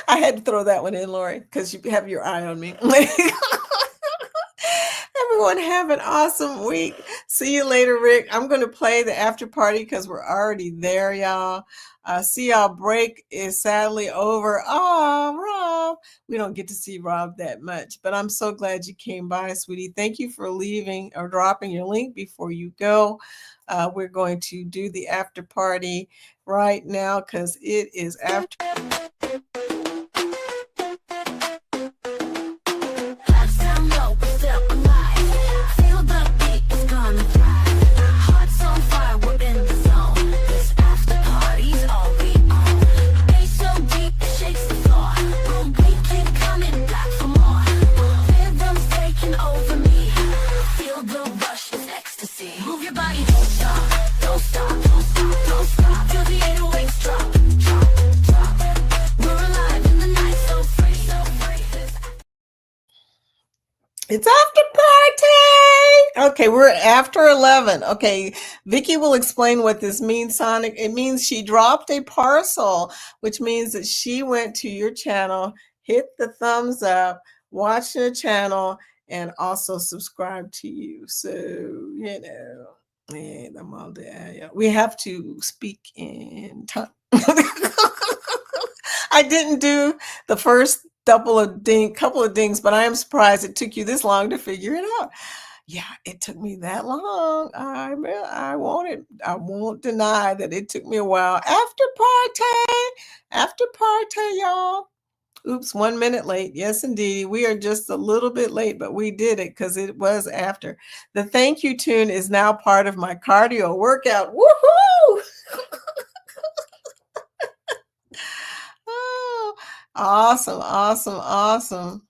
I had to throw that one in, Lori, because you have your eye on me. Everyone have an awesome week. See you later, Rick. I'm going to play the after party because we're already there, y'all. See y'all. Break is sadly over. Oh, Rob. We don't get to see Rob that much, but I'm so glad you came by, sweetie. Thank you for leaving or dropping your link before you go. We're going to do the after party right now because it is after. It's after party. Okay, we're after 11. Okay, Vicky will explain what this means, Sonic. It means she dropped a parcel, which means that she went to your channel, hit the thumbs up, watch the channel, and also subscribe to you. So, we have to speak in time. I didn't do the first couple of dings, but I am surprised it took you this long to figure it out. Yeah, it took me that long. I won't deny that it took me a while. After party, y'all. Oops, 1 minute late. Yes, indeed. We are just a little bit late, but we did it because it was after. The thank you tune is now part of my cardio workout. Woohoo! Oh, awesome.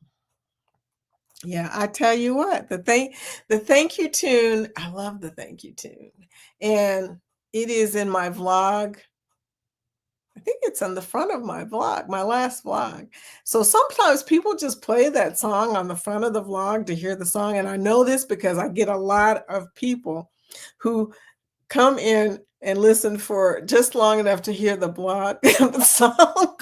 Yeah, I tell you what, the thank you tune, I love the thank you tune. And it is in my vlog. I think it's on the front of my vlog, my last vlog. So sometimes people just play that song on the front of the vlog to hear the song. And I know this because I get a lot of people who come in and listen for just long enough to hear the blog the song.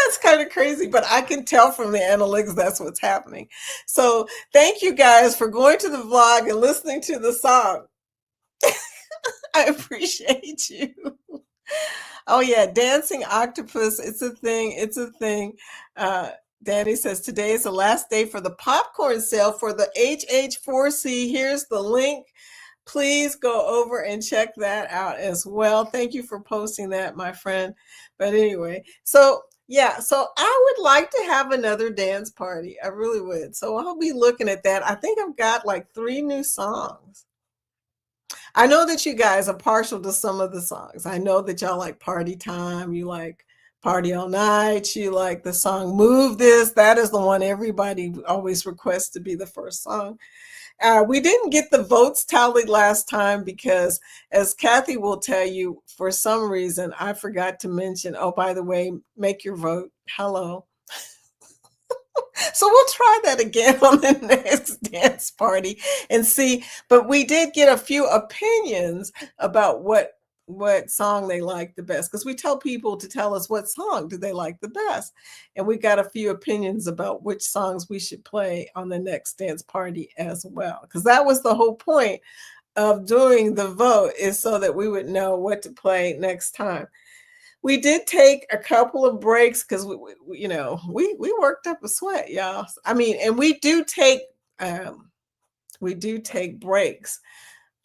That's kind of crazy, but I can tell from the analytics that's what's happening. So thank you guys for going to the vlog and listening to the song. I appreciate you. Oh yeah, dancing octopus. It's a thing. Daddy says today is the last day for the popcorn sale for the HH4C. Here's the link. Please go over and check that out as well. Thank you for posting that, my friend. But anyway, so I would like to have another dance party. I really would. So I'll be looking at that. I think I've got like 3 new songs. I know that you guys are partial to some of the songs. I know that y'all like Party Time. You like Party All Night. You like the song Move This. That is the one everybody always requests to be the first song. We didn't get the votes tallied last time because, as Kathy will tell you, for some reason, I forgot to mention, oh, by the way, make your vote. Hello. So we'll try that again on the next dance party and see. But we did get a few opinions about what what song they like the best, because we tell people to tell us what song do they like the best. And we got a few opinions about which songs we should play on the next dance party as well, because that was the whole point of doing the vote, is so that we would know what to play next time. We did take a couple of breaks because we worked up a sweat, y'all. I mean, and we do take breaks.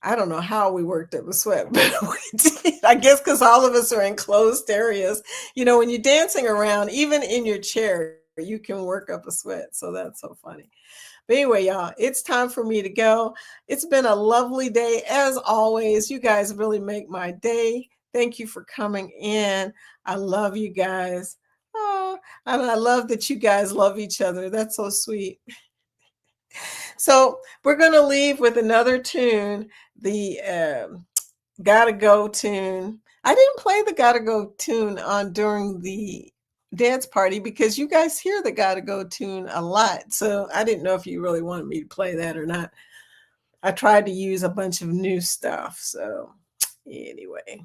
I don't know how we worked up a sweat, but we did. I guess because all of us are in closed areas. When you're dancing around, even in your chair, you can work up a sweat. So that's so funny. But anyway, y'all, it's time for me to go. It's been a lovely day. As always, you guys really make my day. Thank you for coming in. I love you guys. Oh, and I love that you guys love each other. That's so sweet. So we're going to leave with another tune, the Gotta Go tune. I didn't play the Gotta Go tune during the dance party because you guys hear the Gotta Go tune a lot. So I didn't know if you really wanted me to play that or not. I tried to use a bunch of new stuff. So anyway,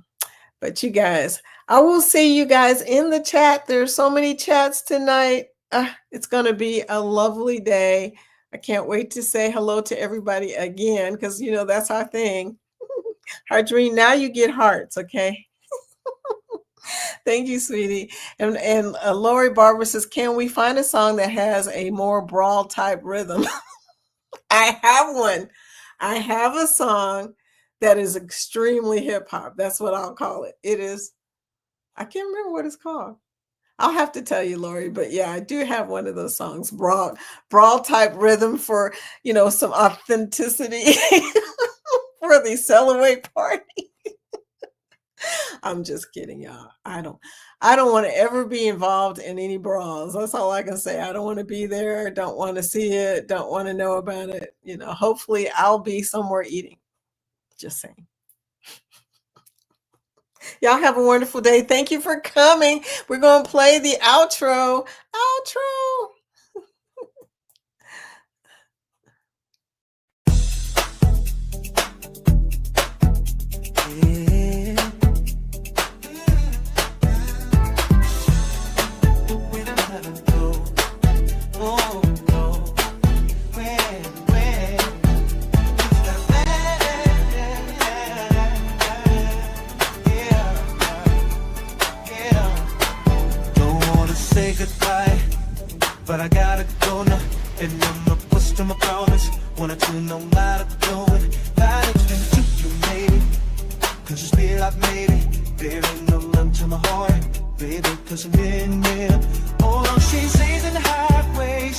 but you guys, I will see you guys in the chat. There's so many chats tonight. It's going to be a lovely day. I can't wait to say hello to everybody again because, that's our thing. Hardreen, now you get hearts, okay? Thank you, sweetie. And Lori Barber says, can we find a song that has a more brawl type rhythm? I have one. I have a song that is extremely hip hop. That's what I'll call it. It is, I can't remember what it's called. I'll have to tell you, Lori, but yeah, I do have one of those songs, brawl type rhythm for, some authenticity for the celebrate party. I'm just kidding, y'all. I don't want to ever be involved in any brawls. That's all I can say. I don't want to be there. Don't want to see it. Don't want to know about it. Hopefully I'll be somewhere eating. Just saying. Y'all have a wonderful day. Thank you for coming. We're going to play the outro. But I gotta go now, and I'm not close to my promise. Wanna do no matter going, that explain to you, maybe. Cause it's real, I've made it. Baby, no love to my heart, baby, cause I'm in there. Oh, no, she's raising halfway,